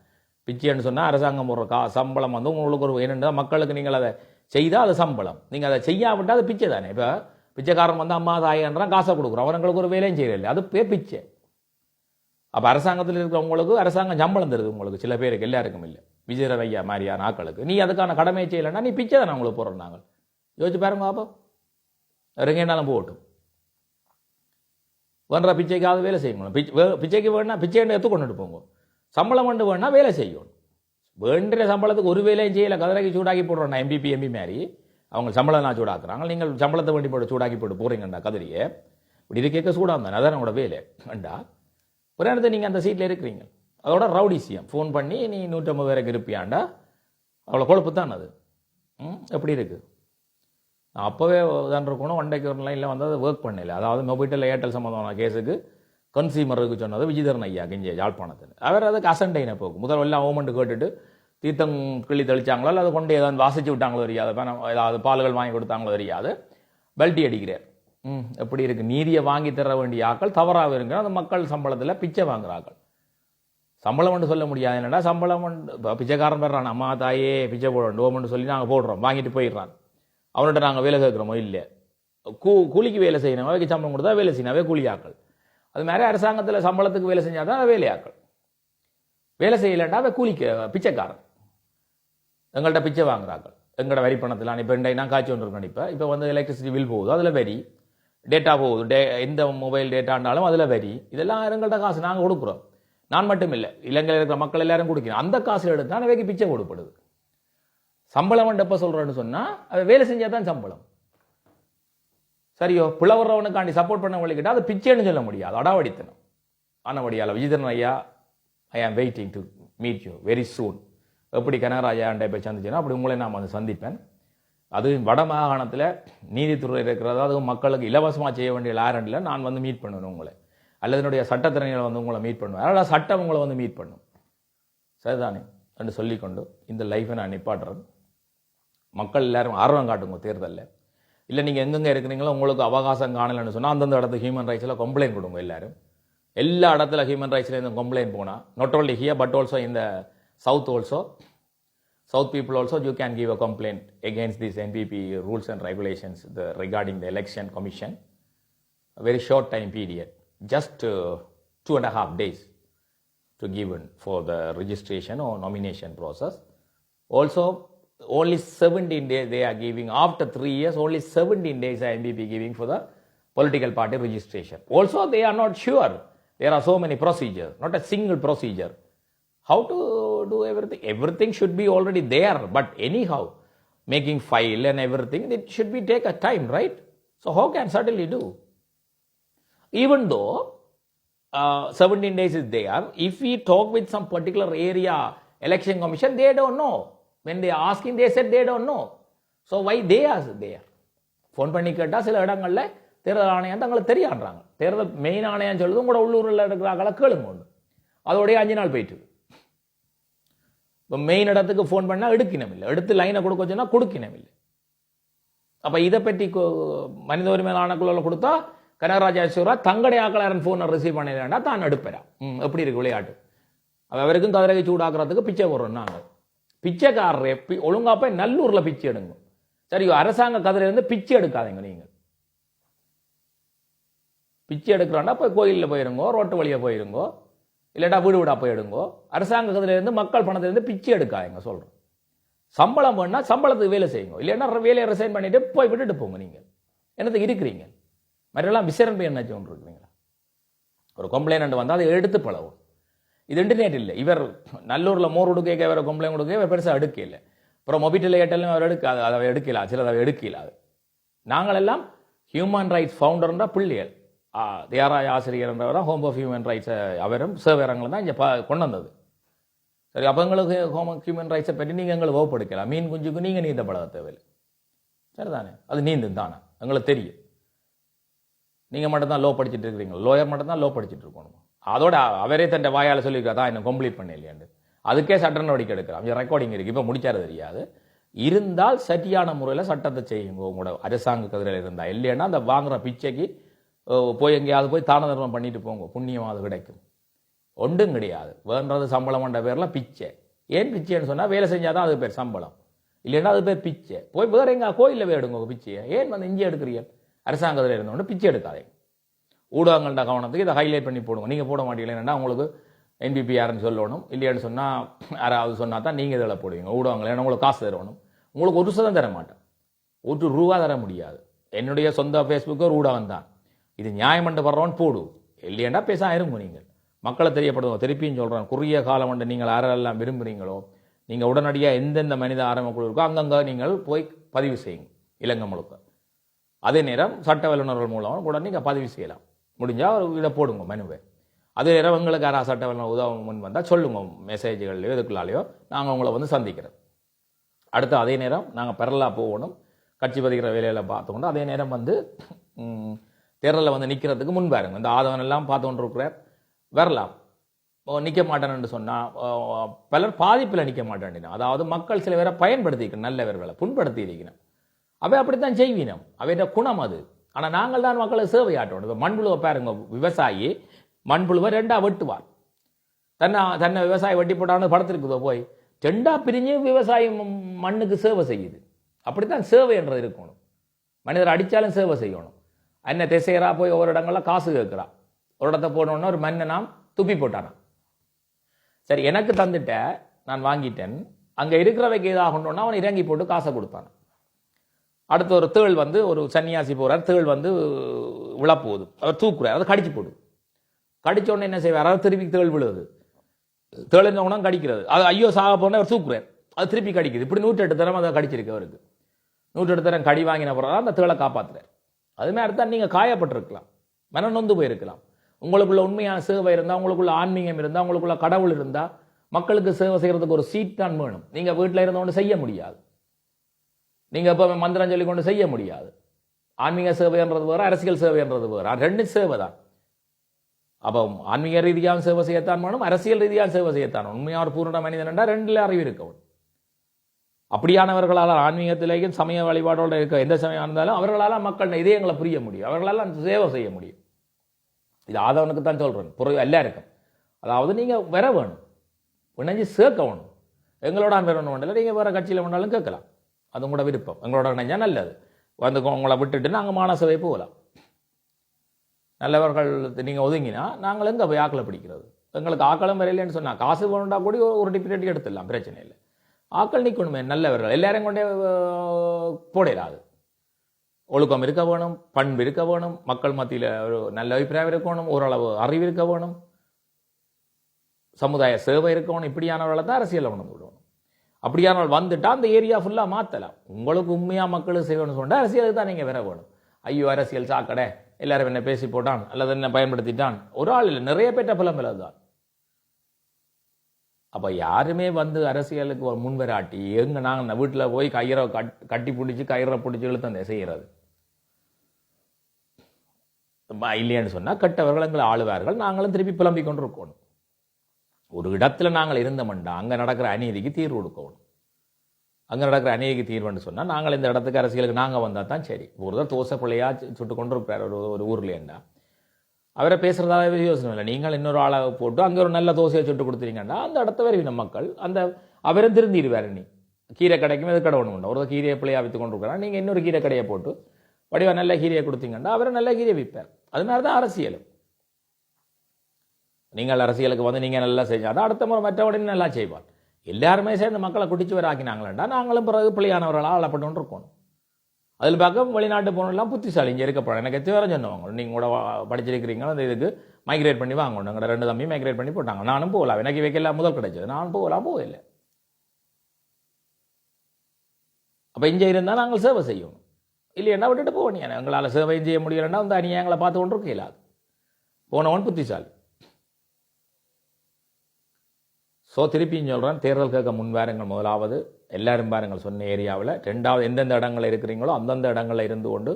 பிச்சைன்னு சொன்னால் அரசாங்கம் போடுற சம்பளம் வந்து உங்களுக்கு ஒரு என்னென்னா மக்களுக்கு நீங்கள் அதை செய்தால் அது சம்பளம், நீங்கள் அதை செய்யாவிட்டால் அது பிச்சை தானே. இப்போ பிச்சைக்காரன் வந்து அம்மா தாயன்றான் காசை கொடுக்குறோம், அவங்களுக்கு ஒரு வேலையும் செய்யலை, அது பேர் பிச்சை. அப்போ அரசாங்கத்தில் இருக்கிறவங்களுக்கு அரசாங்கம் சம்பளம் தருது, உங்களுக்கு சில பேருக்கு, எல்லாருக்கும் இல்லை. விஜயதரன் ஐயா மாதிரியான ஆக்களுக்கு நீ அதுக்கான கடமையை செய்யலைன்னா நீ பிச்சை தானே உங்களுக்கு போடுறோம். நாங்கள் யோசிச்சு பாருங்க. அப்போ இறங்கினாலும் போகட்டும், வேண்ட பிச்சைக்காவது வேலை செய்யணும். பிச்சைக்கு வேணா பிச்சை எடுத்துக்கொண்டுட்டு போங்க, சம்பளம் கொண்டு வேணா வேலை செய்யணும். வேண்டிய சம்பளத்துக்கு ஒரு வேலையும் செய்யலை, கதிரைக்கு சூடாக்கி போடுறோம். எம்பி மாதிரி அவங்க சம்பளம் நான் சூடாக்குறாங்க, நீங்கள் சம்பளத்தை வேண்டி போட்டு சூடாக்கி போட்டு போகிறீங்கண்டா கதிரியை. இப்படி இது கேட்க சூடாக தானே, அதான் என்னோட வேலை வேண்டா. ஒரு இடத்துல நீங்கள் அந்த சீட்டில் இருக்கிறீங்க, அதோட ரவுடிசியம் ஃபோன் பண்ணி நீ 150 பேருக்கு இருப்பியாண்டா, அவ்வளோ கொழுப்பு தான் அது. எப்படி இருக்குது? நான் அப்போவே தான் இருக்கணும், ஒன்றைக்கு ஒரு லைனில் வந்து அதை ஒர்க் பண்ணல. அதாவது மொபைலில் ஏர்டெல் சம்மந்தமான கேஸுக்கு கன்சியூமருக்கு சொன்னது விஜயதரன் ஐயா கிஞ்சே யாழ்ப்பாணத்தில். அவர் அதுக்கு அசண்டைனை போக்கு முதல்ல எல்லாம் ஓமெண்ட் கேட்டுட்டு தீர்த்தம் கிள்ளி தெளிச்சாங்களோ அல்லது கொண்டு ஏதாவது வாசிச்சு விட்டாங்களோ தெரியாது, ஏதாவது பால்கள் வாங்கி கொடுத்தாங்களோ தெரியாது, பெல்ட்டி அடிக்கிறார். எப்படி இருக்கு? நீதியை வாங்கி தர வேண்டிய ஆக்கள் தவறாக இருங்க, அந்த மக்கள் சம்பளத்தில் பிச்சை வாங்குறாக்கள். சம்பளம் ஒன்று சொல்ல முடியாது, என்னடா சம்பளம் இப்போ பிச்சைக்காரன் பெறான், அம்மா தாயே பிச்சை போடணும் ஓமெண்ட் சொல்லி நாங்கள் போடுறோம், வாங்கிட்டு போயிடுறான். அவன்கிட்ட நாங்கள் வேலை கேட்குறோமோ இல்லை, கூலிக்கு வேலை செய்யணும், அவைக்கு சம்பளம் கொடுத்தா வேலை செய்யணும், அவே கூலியாக்கள். அது மாதிரி அரசாங்கத்தில் சம்பளத்துக்கு வேலை செஞ்சால் தான் வேலையாக்கள், வேலை செய்யலைன்னா அவை கூலிக்கு பிச்சைக்காரன். எங்கள்கிட்ட பிச்சை வாங்குறாங்க, எங்களோட வரி பணத்தில். இப்போ நான் காய்ச்சி ஒன்று இருக்கேன், இப்போ வந்து எலக்ட்ரிசிட்டி பில் போகுது, அதில் வரி, டேட்டா போகுது, எந்த மொபைல் டேட்டாண்டாலும் அதில் வரி, இதெல்லாம் எங்கள்கிட்ட காசு நாங்கள் கொடுக்குறோம். நான் மட்டும் இல்லை, இலங்கையில் இருக்கிற மக்கள் எல்லாரும் கொடுக்கணும். அந்த காசு எடுத்து தான் அவைக்கு பிச்சை கொடுப்படுது. சம்பளம் எப்போ சொல்கிறேன்னு சொன்னால் அதை வேலை செஞ்சால் தான் சம்பளம். சரியோ, பிளவர்றவனுக்காண்டி சப்போர்ட் பண்ண வழிகிட்ட அது பிச்சைன்னு சொல்ல முடியாது, அடாவடித்தனம். ஆனபடியால் விஜயதரன் ஐயா, I am waiting to meet you very soon. எப்படி கனகராஜாண்டை போய் சந்திச்சேன்னா அப்படி உங்களை நான் வந்து சந்திப்பேன். அது வட மாகாணத்தில் நீதித்துறை இருக்கிறதா, அது மக்களுக்கு இலவசமாக செய்ய வேண்டிய லாரண்டில் நான் வந்து மீட் பண்ணுவேன் உங்களை, அல்லது என்னுடைய சட்டத்திறனிகளை வந்து உங்களை மீட் பண்ணுவேன், அதனால் சட்டம் உங்களை வந்து மீட் பண்ணும். சரிதானே என்று சொல்லிக்கொண்டு இந்த லைஃப்பை நான் நிப்பாட்டுறேன். மக்கள் எல்லாரும் ஆர்வம் காட்டுங்க தேர்தலில். இல்லை நீங்கள் எங்கெங்கே இருக்கிறீங்களோ உங்களுக்கு அவகாசம் காணலைன்னு சொன்னால் அந்தந்த இடத்துல ஹியூமன் ரைட்ஸில் கம்ப்ளைண்ட் கொடுங்க. எல்லாரும் எல்லா இடத்துல ஹியூமன் ரைட்ஸ்லேருந்து கம்ப்ளைண்ட் போனால், not only here but also in the South also, South people also, you can give a complaint against these NPP rules and regulations regarding the election commission. A very short time period, just 2.5 days to given for the registration or nomination process. Also, only 17 days they are giving. After 3 years, only 17 days are NPP giving for the political party registration. Also, they are not sure. There are so many procedures, not a single procedure. How to do everything? Everything should be already there, but anyhow, making file and everything, it should be take a time, right? So how can certainly do? Even though 17 days is there, if we talk with some particular area election commission, they don't know. When they are asking, they said they don't know. So why they are there? Phone பண்ணி கேட்டா சில இடங்கள்ல தேர்தல் ஆணையம் தங்களுக்கு தெரியான்றாங்க. தேர்தல் main ஆணையம் சொல்லுது உங்களோட உள்ளூரில் இருக்கிறாங்கள கேளுங்க ஒன்று. அதோடைய 5 நாள் போயிட்டு இப்போ மெயின் இடத்துக்கு ஃபோன் பண்ணால் எடுக்கணும் இல்லை, எடுத்து லைனை கொடுக்க சொன்னால் கொடுக்கணும் இல்லை. அப்போ இதை பற்றி மனித உரிமை ஆணைக்குள்ள கொடுத்தா கனகராஜ் ஐஸ்வரா தங்களுடைய ஆக்களாரன் ஃபோனை ரிசீவ் பண்ணிடா தான் எடுப்பேன். எப்படி இருக்கு விளையாட்டு? அவருக்கும் கதிரகை சூடாக்குறதுக்கு பிச்சை போடுறோம் நாங்கள். பிச்சைக்காரரே ஒழுங்கா போய் நல்லூரில் பிச்சை எடுங்க. சரி, அரசாங்க கதிரையிலிருந்து பிச்சை எடுக்காதீங்க. நீங்கள் பிச்சை எடுக்கிறாண்டா போய் கோயிலில் போயிருங்கோ, ரோட்டு வழியாக போயிருங்கோ, இல்லாட்டா வீடு வீடா போய் எடுங்கோ. அரசாங்க கதிரையிலிருந்து மக்கள் பணத்திலிருந்து பிச்சை எடுக்காதீங்க சொல்கிறோம். சம்பளம் வேணா சம்பளத்துக்கு வேலை செய்யுங்க, இல்லைன்னா வேலையை ரிசைன் பண்ணிட்டு போய் விட்டுட்டு போங்க. நீங்கள் என்னத்துக்கு இருக்கிறீங்க? மற்றெல்லாம் விசரன்பை என்ன ஒன்று இருக்கிறீங்களா? ஒரு கம்ப்ளைண்ட் வந்தால் அதை எடுத்து பழகும். இது இன்டர்நெட் இல்லை. இவர் நல்லூரில் மோர் கொடுக்க வேற கம்ப்ளைண்ட் கொடுக்க இவர் பெருசாக எடுக்க இல்லை. அப்புறம் மொபைல் ஏட்டலும் அவர் எடுக்காது, அதை எடுக்கல, சிலர் அதை எடுக்கலாது. நாங்கள் எல்லாம் ஹியூமன் ரைட்ஸ் ஃபவுண்டர்ன்ற பிள்ளைகள். தேராய ஆசிரியர் என்றவரை ஹோம் ஆஃப் ஹியூமன் ரைட்ஸை அவரும் சேவையரங்களும் தான் இங்கே கொண்டு வந்தது. சரி, அப்போ எங்களுக்கு ஹியூமன் ரைட்ஸை பற்றி நீங்கள் எங்களுக்கு வகுப்படுக்கலாம். மீன் குஞ்சுக்கு நீங்கள் நீந்த பழக தேவையில்லை, சரிதானே? அது நீந்தும் தானே, எங்களுக்கு தெரியும். நீங்கள் மட்டும்தான் லோ படிச்சுட்டு இருக்கிறீங்க, லோயர் மட்டும்தான் லோ படிச்சுட்டு இருக்கணும். அதோட அவரே தன் வாயால் சொல்லியிருக்கா தான் இன்னும் கம்ப்ளீட் பண்ண இல்லையாண்டு. அதுக்கே சட்ட நடவடிக்கை எடுக்கலாம். ரெக்கார்டிங் இருக்குது, இப்போ முடிச்சாரு தெரியாது. இருந்தால் சரியான முறையில் சட்டத்தை செய்யுங்க உங்களோட அரசாங்க கதிரையில் இருந்தால். இல்லைன்னா அந்த வாங்குற பிச்சைக்கு போய் எங்கேயாவது போய் தான தர்மம் பண்ணிட்டு போங்க, புண்ணியமாவது கிடைக்கும். ஒன்றும் கிடையாது. வேண்டது சம்பளம் என்ற பேரில் பிச்சை. ஏன் பிச்சைன்னு சொன்னால் வேலை செஞ்சால் தான் அது பேர் சம்பளம், இல்லைன்னா அது பேர் பிச்சை. போய் வேற எங்கே கோயிலில் போய் எடுங்க பிச்சையை. ஏன் வந்து இங்கே எடுக்கிறீர்கள்? அரசாங்கத்தில் இருந்தோன்னு பிச்சை எடுக்காதீங்க. ஊடகங்கள்ட கவனத்துக்கு இதை ஹைலைட் பண்ணி போடுங்க. நீங்கள் போட மாட்டீங்களேன்னா உங்களுக்கு NPPRன்னு சொல்லணும், இல்லையான்னு சொன்னால் யாராவது சொன்னால் தான் நீங்கள் இதில் போடுவீங்க ஊடகங்கள். ஏன்னா உங்களுக்கு காசு தரணும். உங்களுக்கு ஒரு சதம் தர மாட்டேன், ₹1 தர முடியாது. என்னுடைய சொந்த ஃபேஸ்புக்கு ஒரு ஊடகம் தான். இது நியாயமண்டு படுறவன் போடு, இல்லையாண்டா பேச இருங்க. நீங்கள் மக்களை தெரியப்படுத்துங்க. திருப்பியும் சொல்கிறேன், குறுகிய காலம் வந்து நீங்கள் யாரெல்லாம் விரும்புகிறீங்களோ நீங்கள் உடனடியாக எந்தெந்த மனித ஆரம்ப குழு இருக்கோ அங்கங்கே நீங்கள் போய் பதிவு செய்யுங்க இலங்கை முழுக்க. அதே நேரம் சட்ட வல்லுநர்கள் மூலம் கூட நீங்கள் பதிவு செய்யலாம். முடிஞ்சால் இதை போடுங்க மனுவை. அதே நேரம் எங்களுக்கு யாராவது சட்ட வல்லுநர் உதவ முன் வந்தால் சொல்லுங்க, மெசேஜ்கள்லையோ இதுக்குள்ளாலையோ நாங்கள் உங்களை வந்து சந்திக்கிறோம். அடுத்து அதே நேரம் நாங்கள் பெறலாக போகணும், கட்சி பதிக்கிற வேலையில் பார்த்துக்கொண்டு அதே நேரம் வந்து தேர்தலில் வந்து நிற்கிறதுக்கு முன் பாருங்க. இந்த ஆதவன் எல்லாம் பார்த்து கொண்டு இருக்கிறார், வரலாம். நிற்க மாட்டேன்னு சொன்னால் பலர் பாதிப்பில் நிற்க மாட்டேன். அதாவது மக்கள் சில பேரை பயன்படுத்திக்கணும், நல்லவர்களை புண்படுத்தி இருக்கணும். அவை அப்படித்தான் செய்வினோம், அவையோட குணம் அது. ஆனால் நாங்கள் தான் மக்களை சேவையாட்டணும். மண்புழுவை பாருங்க, விவசாயி மண்புழுவை 2ஆ வெட்டுவார். தன்னை விவசாயி வெட்டி போட்டான்னு படத்திருக்குதோ போய் 2ஆ பிரிஞ்சு விவசாயி மண்ணுக்கு சேவை செய்யுது. அப்படித்தான் சேவை என்றது இருக்கணும். மனிதர் அடித்தாலும் சேவை செய்யணும். என்ன திசையரா போய் ஒவ்வொரு இடங்கள்ல காசு கேட்கிறா, ஒரு இடத்த போனோன்னா ஒரு மண்ணை நாம் துப்பி போட்டானா. சரி, எனக்கு தந்துட்ட, நான் வாங்கிட்டேன், அங்கே இருக்கிறவைக்கு ஏதாகணும்னா அவன் இறங்கி போட்டு காசை கொடுத்தான். அடுத்து ஒரு தேள் வந்து ஒரு சன்னியாசி போகிறார், தேள் வந்து விழப்போகுது, அவர் தூக்குறார், அதை கடிச்சு போடுது. கடிச்ச உடனே என்ன செய்வார், அதை திருப்பி தேள் விழுது, தேளின உணவு கடிக்கிறது, அது ஐயோ சாக போன அவர் தூக்குறார், அது திருப்பி கடிக்குது. இப்படி 108 தரம் அதை கடிச்சிருக்கு அவருக்கு. 108 தரம் கடி வாங்கின பிறகு அந்த தேளை காப்பாற்றுறார். அது மாதிரி தான் நீங்கள் காயப்பட்டிருக்கலாம், மன நொந்து போயிருக்கலாம். உங்களுக்குள்ள உண்மையான சேவை இருந்தால், உங்களுக்குள்ள ஆன்மீகம் இருந்தால், உங்களுக்குள்ள கடவுள் இருந்தால், மக்களுக்கு சேவை செய்யறதுக்கு ஒரு சீட் தான் வேணும். நீங்கள் வீட்டில் இருந்தவொண்டு செய்ய முடியாது, நீங்கள் இப்போ மந்திரம் சொல்லி கொண்டு செய்ய முடியாது. ஆன்மீக சேவைன்றது வேறு, அரசியல் சேவைன்றது வேறு, 2 சேவை தான். அப்போ ஆன்மீக ரீதியாக சேவை செய்யத்தான் வேணும், அரசியல் ரீதியாக சேவை செய்யத்தான். உண்மையான பூர்ண மனிதன் என்றால் 2ல அறிவு இருக்கணும். அப்படியானவர்களால் ஆன்மீகத்திலேயும் சமய வழிபாடோடு இருக்க எந்த சமயம் இருந்தாலும் அவர்களால் மக்கள் இதயங்களை புரிய முடியும், அவர்களால் சேவை செய்ய முடியும். இது ஆதவனுக்கு தான் சொல்கிறேன், எல்லாருக்கும். அதாவது நீங்கள் வர வேணும், இணைஞ்சு சேர்க்க வேணும். எங்களோட வேணும் இல்லை, நீங்கள் வேறு கட்சியில் வேணாலும் கேட்கலாம், அது உங்களோட விருப்பம். எங்களோட இணைஞ்சா நல்லது. வந்து உங்களை விட்டுட்டு நாங்கள் மானசபை போகலாம். நல்லவர்கள் நீங்கள் ஒதுங்கினா நாங்கள் எங்கே போய் ஆக்களை பிடிக்கிறது? எங்களுக்கு ஆக்களும் வரையிலேன்னு சொன்னால் காசு வேணுண்டா கூட ஒரு டிபிரேட்டி எடுத்துடலாம், பிரச்சனை இல்லை. ஆக்கள் நிற்கணுமே, நல்லவர்கள் எல்லாரும் கொண்டே போடலாது. ஒழுக்கம் இருக்க வேணும், பண்பு இருக்க வேணும், மக்கள் மத்தியில் ஒரு நல்ல அபிப்பிராயம் இருக்கணும், ஓரளவு அறிவு இருக்க வேணும், சமுதாய சேவை இருக்கணும். இப்படியானவர்களை தான் அரசியலில் கொண்டு விடணும். அப்படியானவர்கள் வந்துட்டா அந்த ஏரியா ஃபுல்லாக மாற்றலாம். உங்களுக்கு உண்மையாக மக்களுக்கு செய்யணும்னு சொன்னால் அரசியலுக்கு தான் நீங்கள் வர வேணும். ஐயோ அரசியல் சாக்கடை, எல்லாரும் என்ன பேசி போட்டான் அல்லது என்ன பயன்படுத்திட்டான், ஒரு ஆள் இல்லை, நிறைய பேற்ற புலம்பல தான். அப்போ யாருமே வந்து அரசியலுக்கு ஒரு முன்வராட்டி எங்க நாங்கள் வீட்டில் போய் கயிறை கட்டி பிடிச்சி கயிறை பிடிச்சி இழுத்து அந்த செய்கிறது. இல்லைன்னு சொன்னால் கெட்டவர்கள் எங்களை ஆளுவார்கள், நாங்களும் திருப்பி புலம்பிக் கொண்டு இருக்கணும். ஒரு இடத்துல நாங்கள் இருந்தோம்டா அங்கே நடக்கிற அநீதிக்கு தீர்வு கொடுக்கணும். அங்கே நடக்கிற அநீதிக்கு தீர்வுன்னு சொன்னால் நாங்கள் இந்த இடத்துக்கு அரசியலுக்கு நாங்கள் வந்தால் தான் சரி. ஒருத்தர் தோசை பிள்ளையா சுட்டு கொண்டு இருப்பார் ஒரு ஊர்லேண்டா, அவரை பேசுகிறதாவே யோசனை இல்லை. நீங்கள் இன்னொரு ஆளை போட்டு அங்கே ஒரு நல்ல தோசையை சுட்டு கொடுத்துறீங்கன்னா அந்த இடத்த வருவின மக்கள், அந்த அவரும் திருந்திடுவார். நீ கீரை கடைக்கும் எது கடை ஒன்று உண்டு, ஒரு கீரையை பிள்ளையா விற்று கொண்டு இருக்கிறான், நீங்கள் இன்னொரு கீரை கடையை போட்டு வடிவா நல்ல கீரையை கொடுத்தீங்கன்னா அவரை நல்ல கீரையை விற்பார். அதனால தான் அரசியல். நீங்கள் அரசியலுக்கு வந்து நீங்கள் நல்லா செஞ்சால் அடுத்த முறை மற்றவடையும் நல்லா செய்வார். எல்லாருமே சேர்ந்து மக்களை குடிச்சு வர ஆக்கினாங்களா நாங்களும் பிறகு பிள்ளையானவர்களாக ஆளப்பட்டு இருக்கணும். அதில் பார்க்க வெளிநாட்டு போனெல்லாம் புத்திசாலி இங்கே இருக்கப்படும். எனக்கு எத்தனை வேறு சொன்னவங்க, நீங்கள் கூட படிச்சிருக்கிறீங்களோ அந்த இதுக்கு மைக்ரேட் பண்ணி வாங்கணும். எங்களோட 2 தம்பி மைக்ரேட் பண்ணி போட்டாங்க. நானும் போகலாம், எனக்கு வைக்கலாம் முதல் கிடைச்சது, நானும் போகல. அப்போ இங்கே இருந்தால் நாங்கள் சேவை செய்யணும், இல்லையா விட்டுட்டு போகணும். எங்களால் சேவையும் செய்ய முடியலைன்னா அந்த அநியாயங்களை பார்த்து கொண்டு இருக்க இல்லாது. போனவன் புத்திசாலி. ஸோ திருப்பியும் சொல்கிறேன், தேர்தல் கேட்க முன் வாருங்கள். முதலாவது எல்லாரும் பாருங்கள் சொன்ன ஏரியாவில். 2வது எந்தெந்த இடங்களில் இருக்கிறீங்களோ அந்தந்த இடங்களில் இருந்து கொண்டு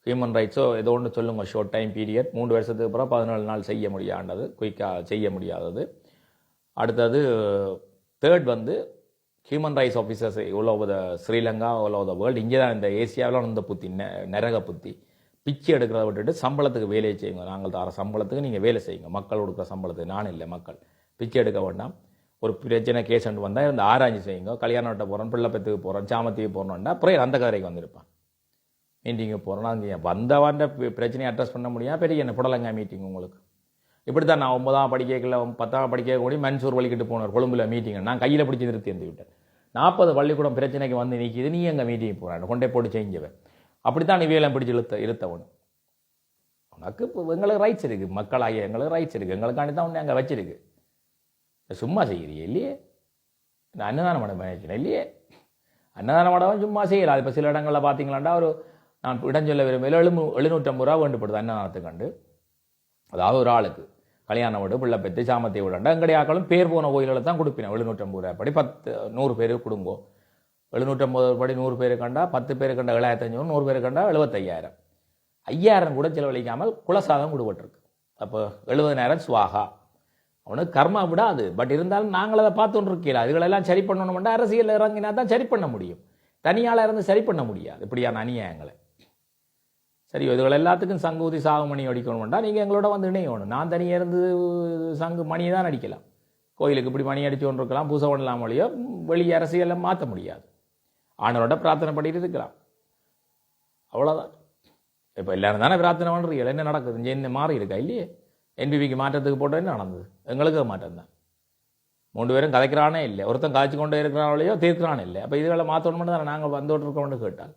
ஹியூமன் ரைட்ஸோ ஏதோ ஒன்று சொல்லுங்கள். ஷார்ட் டைம் பீரியட் 3 வருஷத்துக்கு அப்புறம் 14 நாள் செய்ய முடியாண்டது, குயிக்காக செய்ய முடியாதது. அடுத்தது 3rd வந்து human rights officers all over the Sri Lanka, all over the world. இங்கே தான் இந்த ஏசியாவில் இந்த புத்தி நரக புத்தி, பிச்சை எடுக்கிறத விட்டுட்டு சம்பளத்துக்கு வேலையை செய்யுங்க. நாங்கள் தர சம்பளத்துக்கு நீங்கள் வேலை செய்யுங்க. மக்கள் கொடுக்குற சம்பளத்துக்கு, நான் இல்லை மக்கள். பிச்சை எடுக்க வேண்டாம். ஒரு பிரச்சனை கேஸ் வந்தால் இந்த ஆராய்ச்சி செய்யுங்க. கல்யாணம் விட்ட போகிறோம், பிள்ளை பெற்றுக்கு போகிறோம், சாமத்திக்கு போகிறோம்னா அப்புறம் அந்த கதைக்கு வந்திருப்பான். மீட்டிங்கு போகிறோன்னா அங்கே வந்தவாண்ட பிரச்சனையை அட்ரஸ் பண்ண முடியாது. பெரிய என்ன புடலங்க மீட்டிங் உங்களுக்கு. இப்படி தான் நான் 9ஆம் படிக்கல 10ஆம் படிக்க கூடி மன்சூர் வலிக்கிட்டு போனார் கொழும்புல மீட்டிங். நான் கையில் பிடிச்சி நிறுத்தி இருந்து விட்டேன். 40 பள்ளிக்கூடம் பிரச்சனைக்கு வந்து நிற்கிது, நீ எங்கள் மீட்டிங் போகிறான் கொண்டே போட்டு செஞ்சவன். அப்படித்தான் நீ வேலை பிடிச்சி இழுத்தவனு. உனக்கு எங்களுக்கு ரைட்ஸ் இருக்குது, மக்களாகிய எங்களுக்கு ரைட்ஸ் இருக்குது. எங்களுக்காண்டி தான் உன்னை அங்கே வச்சிருக்கு. சும்மா செய்கிறியே இல்லையே. இந்த அன்னதான மடம் மேனேஜ்னா இல்லையே. அன்னதான மடம் சும்மா செய்யலாம். இப்போ சில இடங்களில் பார்த்தீங்களாண்டா நான் இடஞ்சொல்ல விரும்பல 750 ரூபா வேண்டுப்படுது அன்னதானத்துக்கு கண்டு. அதாவது ஒரு ஆளுக்கு கல்யாணம் விடு, பிள்ளை பெற்று சாமத்தை விடண்டா எங்கடைய ஆக்களும் பேர் போன கோயில்களில் தான் கொடுப்பினேன். 750 ரூபா படி 100 பேர் கொடுங்கோ. 750 படி 100 பேர் கண்டா 10 பேர் கண்டா 7500, 100 பேர் கண்டா 75,000. 5,000 கூட செலவழிக்காமல் குலசாதம் கொடுபட்டிருக்கு. அப்போ 70,000 சுவாகா. அவனுக்கு கர்மா விடாது. பட் இருந்தாலும் நாங்கள் அதை பார்த்துட்டு இருக்கல. அதுகளெல்லாம் சரி பண்ணணும்னா அரசியல் இறங்கினா தான் சரி பண்ண முடியும். தனியால் இருந்து சரி பண்ண முடியாது இப்படியான அநியாயங்களை. சரி, இதுகள் எல்லாத்துக்கும் சங்கூதி சாகுமணி அடிக்கணும்னா நீங்கள் எங்களோட வந்து இணையணும். நான் தனியாக இருந்து சங்கு மணியை தான் அடிக்கலாம். கோயிலுக்கு இப்படி மணி அடித்து கொண்டு இருக்கலாம், பூசை பண்ணலாம், மொழியோ வெளியே அரசியலை மாற்ற முடியாது. ஆண்டவரோட பிரார்த்தனை பண்ணிட்டு இருக்கலாம், அவ்வளோதான். இப்போ எல்லாரும் தானே பிரார்த்தனை பண்ணுறீங்க. என்ன நடக்குது இங்கே? என்ன மாறி இருக்கா இல்லையே? என்பிபிக்கு மாற்றத்துக்கு போட்டோ என்ன நடந்தது? எங்களுக்கு மாற்றம் தான். 3 பேரும் கதைக்கிறானே இல்லை, ஒருத்தன் காய்ச்சி கொண்டே இருக்கிறானோலையோ தீர்க்கிறானே இல்லை. அப்போ இதுகளை மாற்றணும்னு தானே நாங்கள் வந்துட்டு இருக்கோம்னு கேட்டால்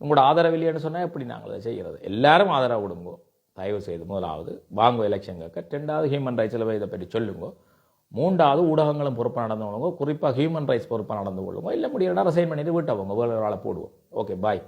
உங்களோட ஆதரவு இல்லைன்னு சொன்னால் எப்படி நாங்கள் அதை செய்கிறது? எல்லாரும் ஆதரவு கொடுங்கோ தயவு செய்து. முதலாவது வாங்க எலெக்ஷன் கேட்க. 2வது ஹியூமன் ரைட்ஸில் இதை பற்றி சொல்லுங்க. 3வது ஊடகங்களும் பொறுப்பாக நடந்து கொள்ளுங்க. குறிப்பாக ஹியூமன் ரைட்ஸ் பொறுப்பாக நடந்து கொள்ளுங்க. இல்லை முடியலன்னா ரிசைன் பண்ணிட்டு வீட்டை போங்க, வேறு ஒரு ஆளை போடுவோம். ஓகே, பாய்.